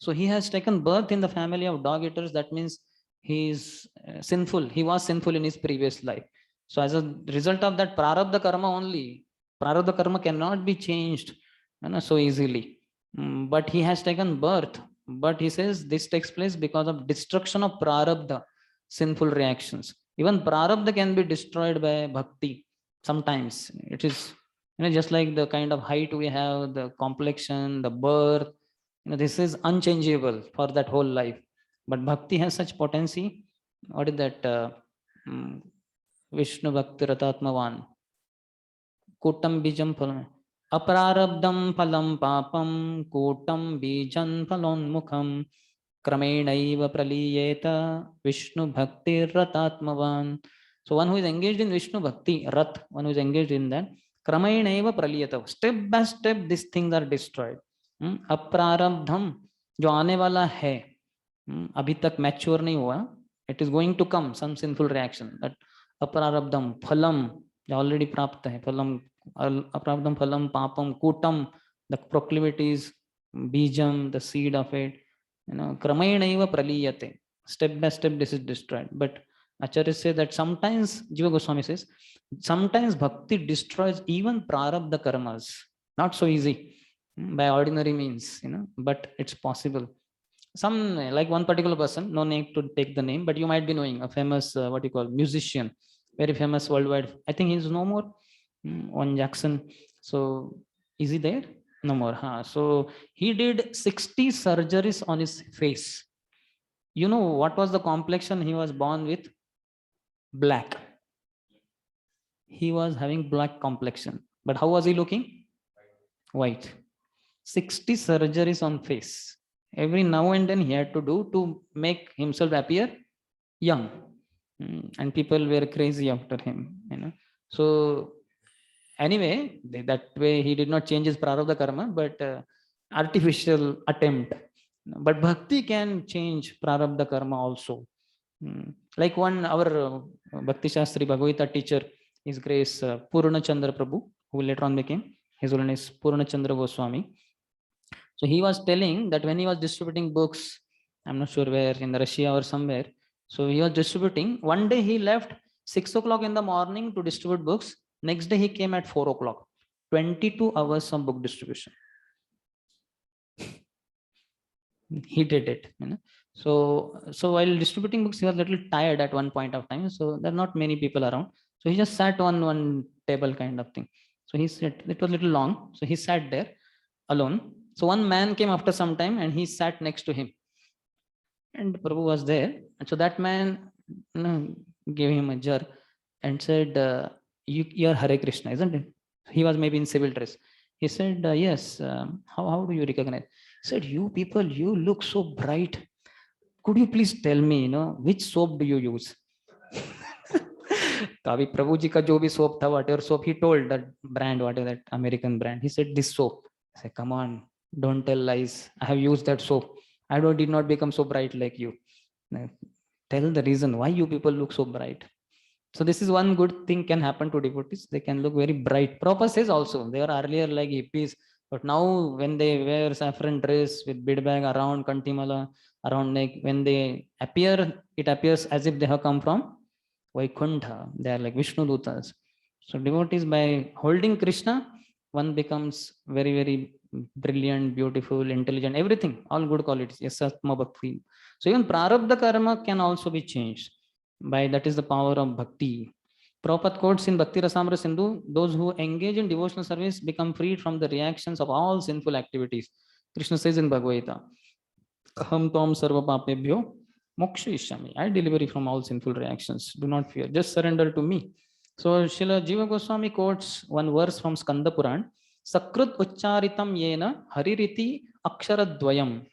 So he has taken birth in the family of dog eaters. That means he is sinful. He was sinful in his previous life. So as a result of that prarabdha karma only, prarabdha karma cannot be changed so easily. But he has taken birth. But he says this takes place because of destruction of prarabdha, sinful reactions. Even prarabdha can be destroyed by bhakti. Sometimes it is just like the kind of height we have, the complexion, the birth. This is unchangeable for that whole life. But bhakti has such potency. What is that? Vishnu Bhakti Ratatmavan. Kutam Bijam Phalam. Aprarabdam Phalam Papam Kutam Bijan Phalonmukham Kramedaiva Praliyeta Vishnu Bhakti Ratatmavan. So one who is engaged in Vishnu Bhakti, Rat, one who is engaged in that, Kramedaiva Praliyeta. Step by step, these things are destroyed. अप्रारब्धम जो आने वाला है, अभी तक mature नहीं हुआ, it is going to come some sinful reaction. That अप्रारब्धम फलम जो ऑलरेडी प्राप्त है, फलम अप्रारब्धम फलम पापम कूटम द प्रोक्लिविटीज बीजम द सीड ऑफ इट, क्रमेणैव प्रलीयते. Step by step this is destroyed. But Acharya say that sometimes, Jiva Goswami says, sometimes bhakti destroys even prarabdha karmas. Not so easy by ordinary means, but it's possible. Some, like one particular person, no need to take the name, but you might be knowing a famous, what you call, musician, very famous worldwide. I think he's no more on Jackson. So is he there? No more. So he did 60 surgeries on his face. You know what was the complexion he was born with? Black. He was having black complexion, but how was he looking? White. 60 surgeries on face. Every now and then he had to do to make himself appear young. And people were crazy after him. So anyway, that way he did not change his prarabdha karma, but artificial attempt. But bhakti can change prarabdha karma also. Like our Bhakti Shastri Bhagavata teacher, His Grace Purna Chandra Prabhu, who later on became His Holiness Purna Chandra Goswami. So he was telling that when he was distributing books, I'm not sure where, in Russia or somewhere, so he was distributing. One day he left 6 o'clock in the morning to distribute books. Next day he came at 4 o'clock. 22 hours of book distribution. He did it. So while distributing books, he was a little tired at one point of time. So there are not many people around. So he just sat on one table kind of thing. So he sat, it was a little long. So he sat there alone. So one man came after some time and he sat next to him. And Prabhu was there. And so that man gave him a jerk and said, you are Hare Krishna, isn't it? He was maybe in civil dress. He said, yes. How do you recognize? He said, you people, you look so bright. Could you please tell me, which soap do you use? Kavi Prabhu ji ka jo bhi soap tha, whatever soap, he told that brand, whatever that American brand. He said, this soap. I said, come on, don't tell lies. I have used that soap. I did not become so bright like you. Tell the reason why you people look so bright. So this is one good thing can happen to devotees. They can look very bright. Prabhupada says also, they were earlier like hippies, but now when they wear saffron dress with bead bag around Kantimala, around neck, when they appear, it appears as if they have come from Vaikuntha. They are like Vishnu Dutas. So devotees, by holding Krishna, one becomes very, very brilliant, beautiful, intelligent, everything, all good qualities. Yes, Atma Bhakti. So even Prarabdha karma can also be changed. By that is the power of bhakti. Prabhupada quotes in Bhakti Rasamrita Sindhu, those who engage in devotional service become freed from the reactions of all sinful activities. Krishna says in Bhagavad Gita, Aham Tom Sarva Papebhyo Mokshayishyami. I deliver you from all sinful reactions. Do not fear. Just surrender to me. So Srila Jiva Goswami quotes one verse from Skanda Puran. Sakrut Uchcharitam Yena Haririti Aksharadvayam.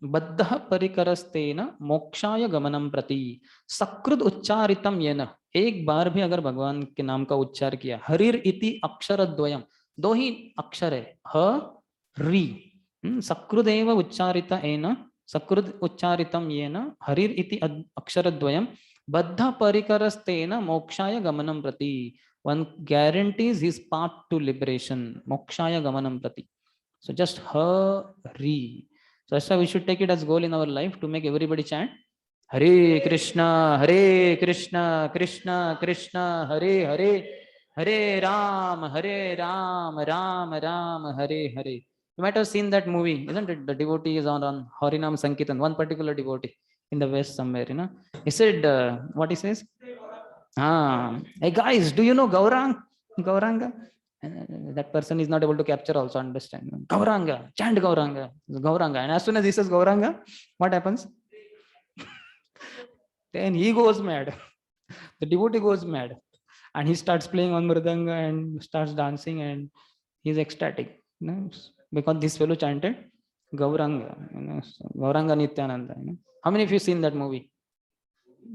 बद्धः परिकरस्तेन मोक्षाय गमनम प्रति सकृत उच्चारितम येन एक बार भी अगर भगवान के नाम का उच्चार किया हरिर इति अक्षर द्वयम दो ही अक्षर है ह री सकृदेव उच्चारित एन सकृत उच्चारितम येन हरिर इति अक्षर द्वयम बद्ध परिकरस्तेन मोक्षाय गमनम प्रति one guarantees his path to liberation मोक्षाय गमनम प्रति. So just hurry. So that's why we should take it as goal in our life to make everybody chant Hare Krishna, Krishna Krishna, Hare Hare, Hare Ram, Ram Ram, Hare Hare. You might have seen that movie, isn't it? The devotee is on Harinam Sankirtan, one particular devotee in the West somewhere, He said, what he says? Hey guys, do you know Gauranga? That person is not able to capture also, understand. Gauranga, chant Gauranga, Gauranga. And as soon as he says Gauranga, what happens? Then he goes mad. The devotee goes mad. And he starts playing on Mridanga and starts dancing and he's ecstatic. Because this fellow chanted Gauranga, Gauranga Nityananda. How many of you seen that movie?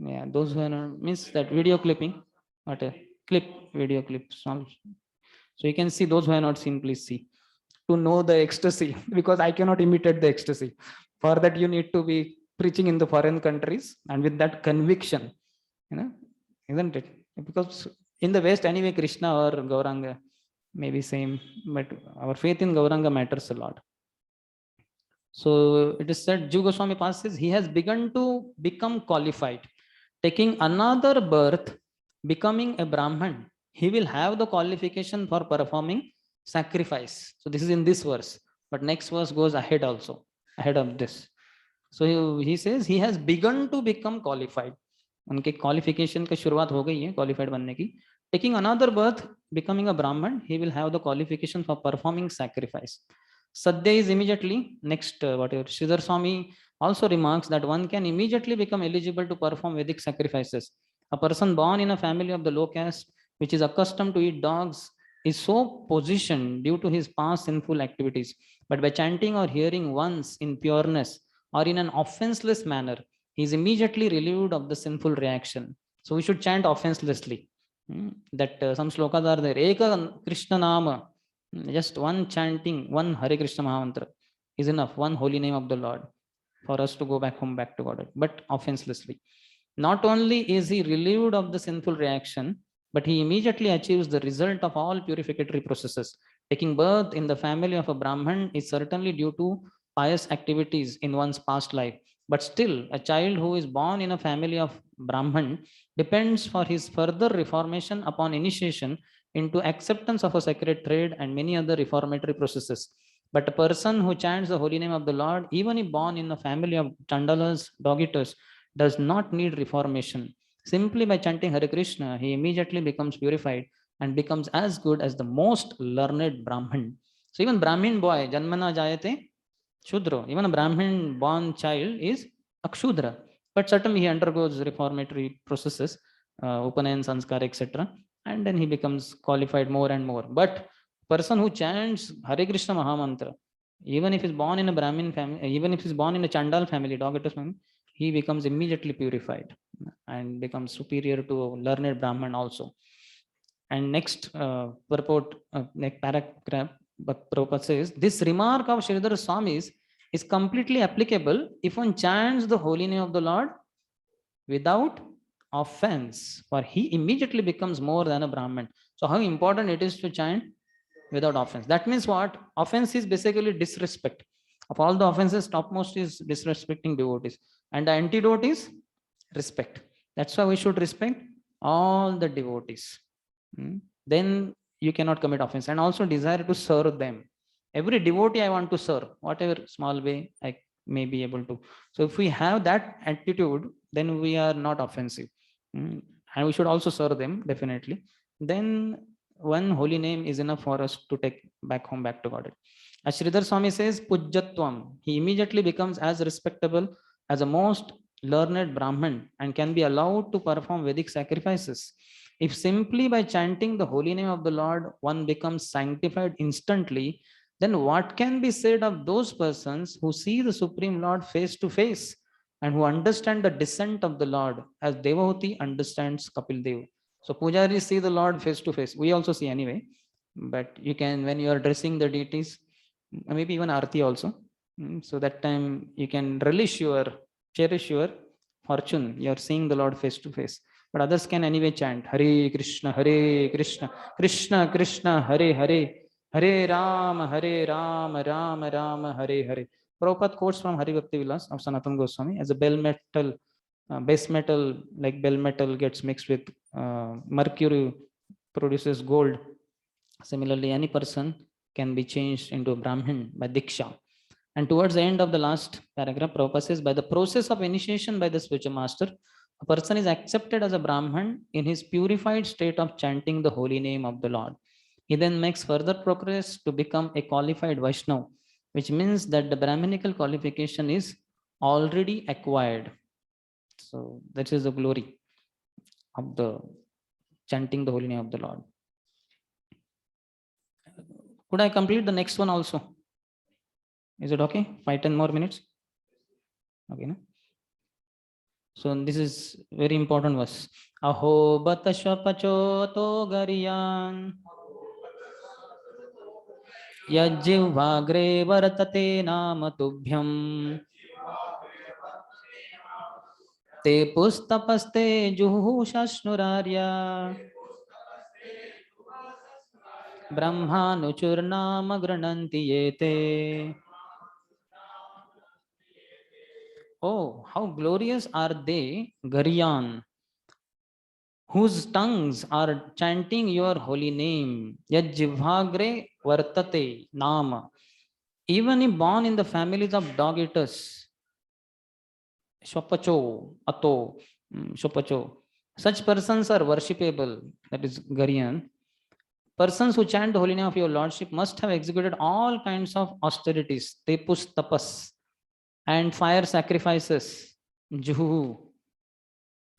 Yeah, those who are not, means that video clipping, what a clip, video clip. So you can see those who have not seen, please see. To know the ecstasy, because I cannot imitate the ecstasy. For that, you need to be preaching in the foreign countries and with that conviction, isn't it? Because in the West, anyway, Krishna or Gauranga may be same, but our faith in Gauranga matters a lot. So it is said, Jiva Goswami Pad says, he has begun to become qualified. Taking another birth, becoming a Brahman, he will have the qualification for performing sacrifice. So this is in this verse, but next verse goes ahead also, ahead of this. So he says he has begun to become qualified. उनके qualification का शुरुआत हो गई है qualified बनने की. Taking another birth, becoming a Brahman, he will have the qualification for performing sacrifice. Sadhya is immediately next. Whatever Sridhar Swami also remarks that one can immediately become eligible to perform Vedic sacrifices. A person born in a family of the low caste, which is accustomed to eat dogs, is so positioned due to his past sinful activities. But by chanting or hearing once in pureness or in an offenseless manner, he is immediately relieved of the sinful reaction. So we should chant offenselessly. That some slokas are there. Eka Krishna Nama. Just one chanting, one Hare Krishna Mahamantra is enough. One holy name of the Lord for us to go back home, back to God, but offenselessly. Not only is he relieved of the sinful reaction, but he immediately achieves the result of all purificatory processes. Taking birth in the family of a Brahman is certainly due to pious activities in one's past life. But still, a child who is born in a family of Brahman depends for his further reformation upon initiation into acceptance of a sacred trade and many other reformatory processes. But a person who chants the holy name of the Lord, even if born in a family of chandalas, dog-eaters, does not need reformation. Simply by chanting Hare Krishna, he immediately becomes purified and becomes as good as the most learned Brahmin. So even Brahmin boy, Janmana Jayate Shudra, even a Brahmin born child is Akshudra. But certainly he undergoes reformatory processes, Upanayan, Sanskar, etc. And then he becomes qualified more and more. But person who chants Hare Krishna Mahamantra, even if he's born in a Brahmin family, even if he's born in a Chandal family, dog-eater family, he becomes immediately purified and becomes superior to a learned Brahman also. And next purport, next paragraph, but Prabhupada says, this remark of Sridhar Swami's is completely applicable if one chants the holy name of the Lord without offense, for he immediately becomes more than a Brahman. So how important it is to chant without offense. That means what? Offense is basically disrespect. Of all the offenses, topmost is disrespecting devotees. And the antidote is respect. That's why we should respect all the devotees. Then you cannot commit offense. And also desire to serve them. Every devotee I want to serve, whatever small way I may be able to. So if we have that attitude, then we are not offensive. And we should also serve them, definitely. Then one holy name is enough for us to take back home, back to God. As Sridhar Swami says, Pujjatvam, he immediately becomes as respectable as a most learned Brahman and can be allowed to perform Vedic sacrifices. If simply by chanting the holy name of the Lord, one becomes sanctified instantly, then what can be said of those persons who see the Supreme Lord face to face and who understand the descent of the Lord as Devahuti understands Kapil Dev? So Pujaris see the Lord face to face. We also see anyway. But you can, when you are dressing the deities, maybe even Arti also. So that time you can cherish your fortune. You are seeing the Lord face to face. But others can anyway chant Hare Krishna, Krishna Krishna, Hare Hare, Hare Rama, Rama Rama, Hare Hare. Prabhupada quotes from Hari Bhakti Vilas of Sanatana Goswami as a bell metal, base metal, like bell metal gets mixed with mercury, produces gold. Similarly, any person can be changed into a Brahmin by Diksha. And towards the end of the last paragraph, Prabhupada says, by the process of initiation by the spiritual master, a person is accepted as a Brahman in his purified state of chanting the holy name of the Lord. He then makes further progress to become a qualified Vaishnava, which means that the Brahminical qualification is already acquired. So that is the glory of the chanting the holy name of the Lord. Could I complete the next one also? Is it okay? 5-10 more minutes? Okay. No? So this is very important verse. Aho batashvapacho to gariyan yajjivagre vartate nama tubhyam te pustapaste juhu shashnurarya brahmanuchurnama grananti yete. Oh, how glorious are they, Gariyan, whose tongues are chanting your holy name. Yajjivagre vartate nama. Even if born in the families of dog eaters, Shopacho, Ato, Shopacho, such persons are worshipable, that is Gariyan. Persons who chant the holy name of your Lordship must have executed all kinds of austerities, tepus tapas, and fire sacrifices, juhu,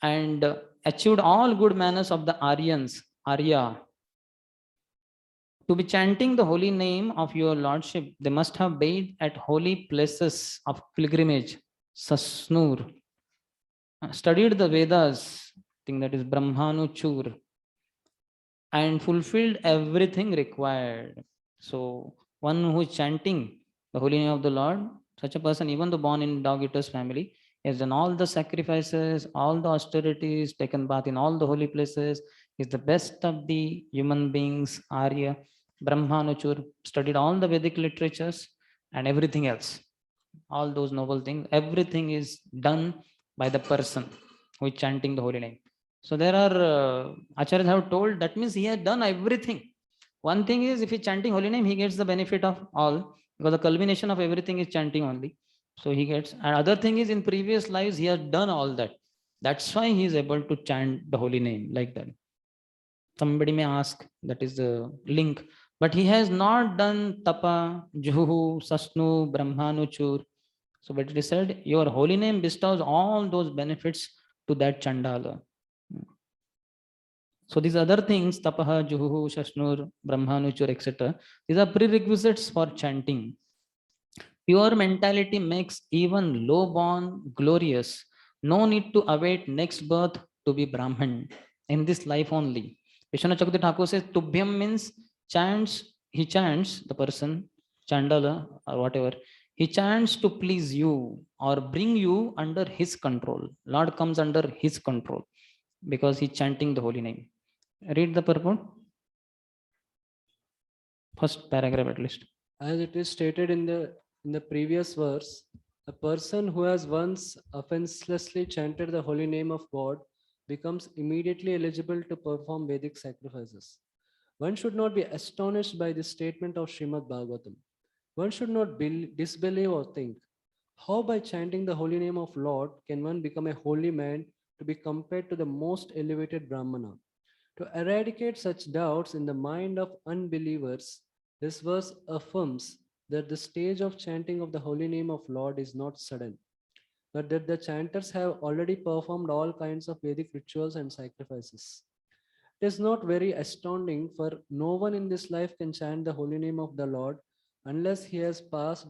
and achieved all good manners of the Aryans, Arya. To be chanting the holy name of your Lordship, they must have bathed at holy places of pilgrimage, Sasnur, studied the Vedas, I think that is Brahmanuchur, and fulfilled everything required. So one who is chanting the holy name of the Lord, such a person, even though born in dog eaters family, has done all the sacrifices, all the austerities, taken bath in all the holy places, is the best of the human beings, Arya, Brahmanuchur, studied all the Vedic literatures and everything else. All those noble things, everything is done by the person who is chanting the holy name. So there are acharyas have told that means he has done everything. One thing is if he's chanting holy name, he gets the benefit of all because the culmination of everything is chanting only. So he gets. And other thing is in previous lives he has done all that. That's why he is able to chant the holy name like that. Somebody may ask, that is the link. But he has not done tapa, juhu, sasnu, brahmanuchur. So but it is said, your holy name bestows all those benefits to that chandala. So these other things, tapaha, juhu, shashnur, brahmanuchur, etc. These are prerequisites for chanting. Pure mentality makes even low-born glorious. No need to await next birth to be Brahman in this life only. Vishwanath Chakravarti Thakur says, Tubhyam means chants, he chants, the person, Chandala or whatever, he chants to please you or bring you under his control. Lord comes under his control because he's chanting the holy name. Read the purport. First paragraph at least. As it is stated in the previous verse, a person who has once offenselessly chanted the holy name of God becomes immediately eligible to perform Vedic sacrifices. One should not be astonished by this statement of Srimad Bhagavatam. One should not disbelieve or think, how by chanting the holy name of Lord can one become a holy man to be compared to the most elevated Brahmana? To eradicate such doubts in the mind of unbelievers, this verse affirms that the stage of chanting of the holy name of Lord is not sudden, but that the chanters have already performed all kinds of Vedic rituals and sacrifices. It is not very astounding, for no one in this life can chant the holy name of the Lord unless he has passed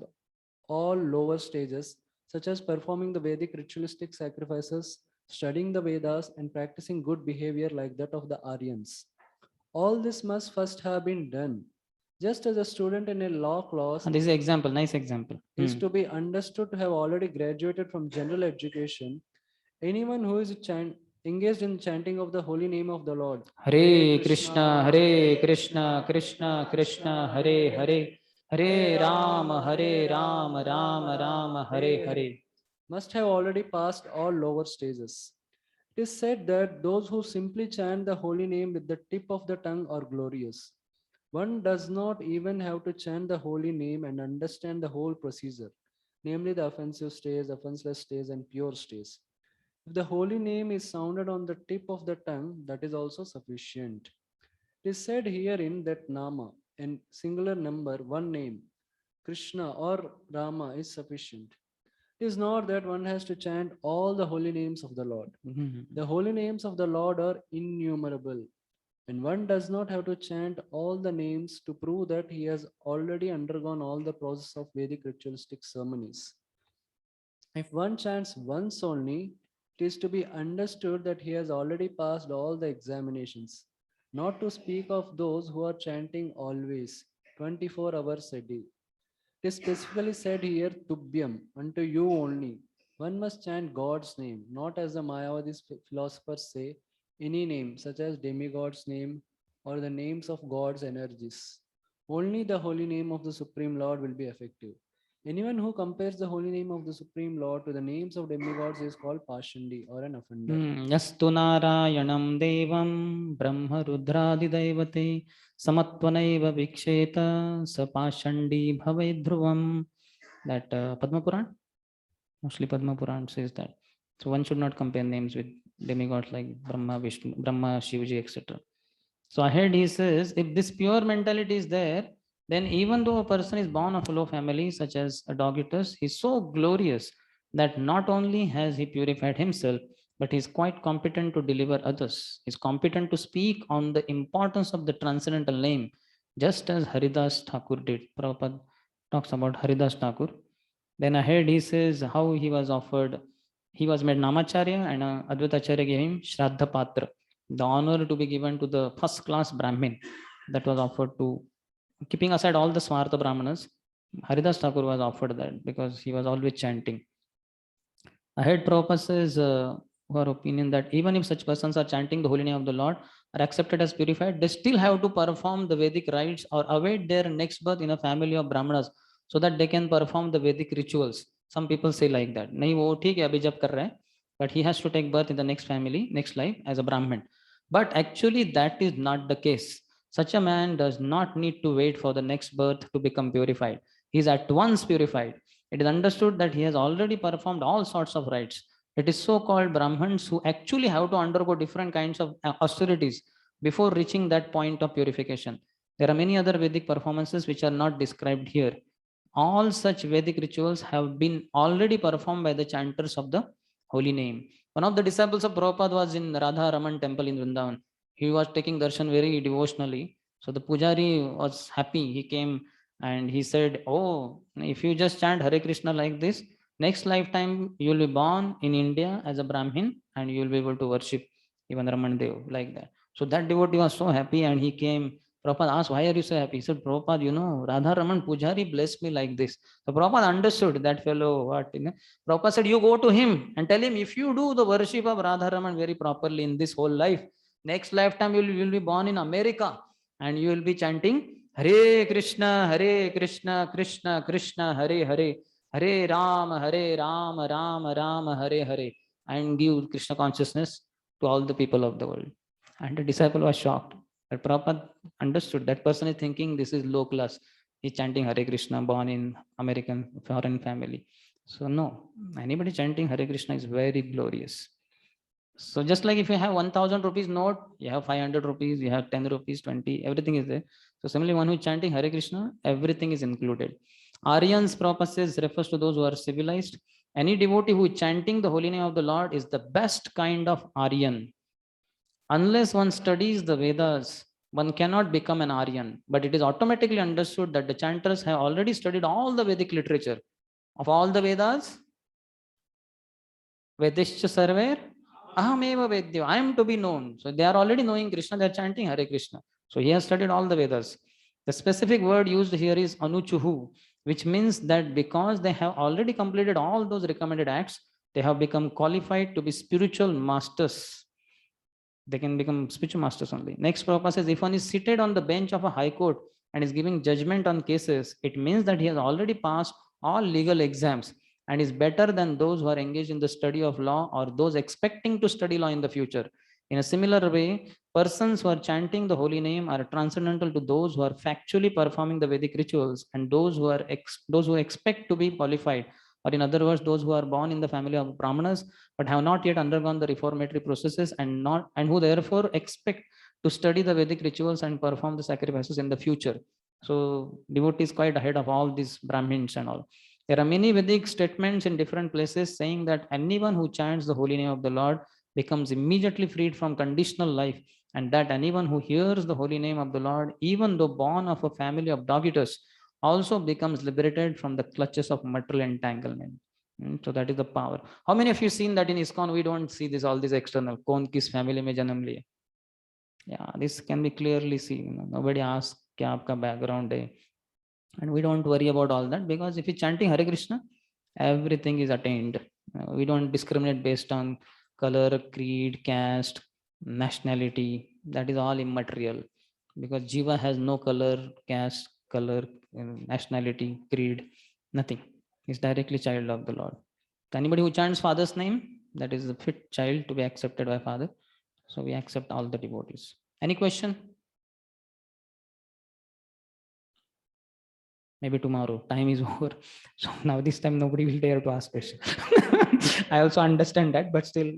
all lower stages, such as performing the Vedic ritualistic sacrifices, studying the Vedas, and practicing good behavior like that of the Aryans. All this must first have been done. Just as a student in a law class And this is an example, nice example. is to be understood to have already graduated from general education, anyone who is engaged in chanting of the holy name of the Lord. Hare Krishna, Hare Krishna, Krishna Krishna, Hare Hare, Hare Rama, Rama Rama, Hare Hare. Must have already passed all lower stages. It is said that those who simply chant the holy name with the tip of the tongue are glorious. One does not even have to chant the holy name and understand the whole procedure, namely the offensive stage, offenseless stage, and pure stage. If the holy name is sounded on the tip of the tongue, that is also sufficient. It is said herein that Nama, and singular number, one name, Krishna or Rama, is sufficient. It is not that one has to chant all the holy names of the Lord. The holy names of the Lord are innumerable, and one does not have to chant all the names to prove that he has already undergone all the process of Vedic ritualistic ceremonies. If one chants once only, it is to be understood that he has already passed all the examinations, not to speak of those who are chanting always, 24 hours a day. It is specifically said here, Tubhyam, unto you only. One must chant God's name, not as the Mayavadis philosophers say, any name, such as demigod's name or the names of God's energies. Only the holy name of the Supreme Lord will be effective. Anyone who compares the holy name of the Supreme Lord to the names of demigods is called Pashandi or an offender. Yastu Narayanam Devam Brahma Rudradidevate Samatvanaiva Viksheta Sapashandi Bhavedhruvam. That Padma Puran? Mostly Padma Puran says that. So one should not compare names with demigods like Brahma, Vishnu, Brahma, Shivji, etc. So ahead he says, if this pure mentality is there, then even though a person is born of a low family, such as a dog eaters, he's so glorious that not only has he purified himself, but he's quite competent to deliver others. He's competent to speak on the importance of the transcendental name, just as Haridas Thakur did. Prabhupada talks about Haridas Thakur. Then ahead he says how he was offered, he was made Namacharya and Advaitacharya gave him Shraddha Patra, the honor to be given to the first class Brahmin that was offered to, keeping aside all the Smartha Brahmanas, Haridas Thakur was offered that because he was always chanting. Ahead Prabhupada says, who are opinion that even if such persons are chanting the holy name of the Lord, are accepted as purified, they still have to perform the Vedic rites or await their next birth in a family of Brahmanas so that they can perform the Vedic rituals. Some people say like that. नहीं वो ठीक है अभी जब कर रहे हैं but he has to take birth in the next family, next life as a Brahmin. But actually, that is not the case. Such a man does not need to wait for the next birth to become purified. He is at once purified. It is understood that he has already performed all sorts of rites. It is so-called Brahmins who actually have to undergo different kinds of austerities before reaching that point of purification. There are many other Vedic performances which are not described here. All such Vedic rituals have been already performed by the chanters of the holy name. One of the disciples of Prabhupada was in Radha Raman temple in Vrindavan. He was taking darshan very devotionally. So the pujari was happy. He came and he said, "Oh, if you just chant Hare Krishna like this, next lifetime you will be born in India as a Brahmin and you will be able to worship even Raman Dev like that." So that devotee was so happy and he came. Prabhupada asked, "Why are you so happy?" He said, "Prabhupada, Radha Raman Pujari blessed me like this." So Prabhupada understood that fellow, Prabhupada said, "You go to him and tell him, if you do the worship of Radha Raman very properly in this whole life, next lifetime you will be born in America and you will be chanting Hare Krishna, Krishna Krishna, Hare Hare, Hare Rama, Rama Rama, Hare Hare, and give Krishna consciousness to all the people of the world." And the disciple was shocked. But Prabhupada understood that person is thinking this is low class. He's chanting Hare Krishna, born in American foreign family. So no, anybody chanting Hare Krishna is very glorious. So just like if you have 1000 rupees note, you have 500 rupees, you have 10 rupees, 20, everything is there. So similarly, one who is chanting Hare Krishna, everything is included. Aryans, Prabhupada says, refers to those who are civilized. Any devotee who is chanting the holy name of the Lord is the best kind of Aryan. Unless one studies the Vedas, one cannot become an Aryan. But it is automatically understood that the chanters have already studied all the Vedic literature. Of all the Vedas, Vedishcha Sarver, Ahameva Vedya, I am to be known. So they are already knowing Krishna, they are chanting Hare Krishna. So he has studied all the Vedas. The specific word used here is Anuchuhu, which means that because they have already completed all those recommended acts, they have become qualified to be spiritual masters. They can become spiritual masters only. Next, Prabhupada says, if one is seated on the bench of a high court and is giving judgment on cases, it means that he has already passed all legal exams and is better than those who are engaged in the study of law or those expecting to study law in the future. In a similar way, persons who are chanting the holy name are transcendental to those who are factually performing the Vedic rituals and those who expect to be qualified, or in other words, those who are born in the family of Brahmanas but have not yet undergone the reformatory processes and who therefore expect to study the Vedic rituals and perform the sacrifices in the future. So devotee is quite ahead of all these Brahmins and all. There are many Vedic statements in different places saying that anyone who chants the holy name of the Lord becomes immediately freed from conditional life, and that anyone who hears the holy name of the Lord, even though born of a family of dog-eaters, also becomes liberated from the clutches of material entanglement. So that is the power. How many of you seen that in ISKCON we don't see this, all this external, kaun kis family mein janam liya? Yeah, this can be clearly seen. Nobody asks kya aapka background hai. And we don't worry about all that, because if you're chanting Hare Krishna, everything is attained. We don't discriminate based on color, creed, caste, nationality. That is all immaterial, because Jiva has no color, caste, nationality, creed, nothing. He's directly child of the Lord. So anybody who chants Father's name, that is a fit child to be accepted by Father. So we accept all the devotees. Any question? Maybe tomorrow. Time is over. So now this time nobody will dare to ask questions. I also understand that, but still,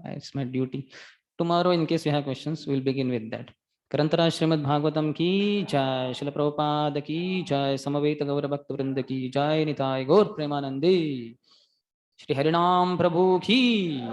it's my duty. Tomorrow, in case you have questions, we'll begin with that. Karantara Srimad Bhagavatam ki jai, Srila Prabhupada ki jai, Samaveta Gaura Bhakta Vrinda ki jai, Nitai Gaur Premanande, Shri Harinam Prabhu ki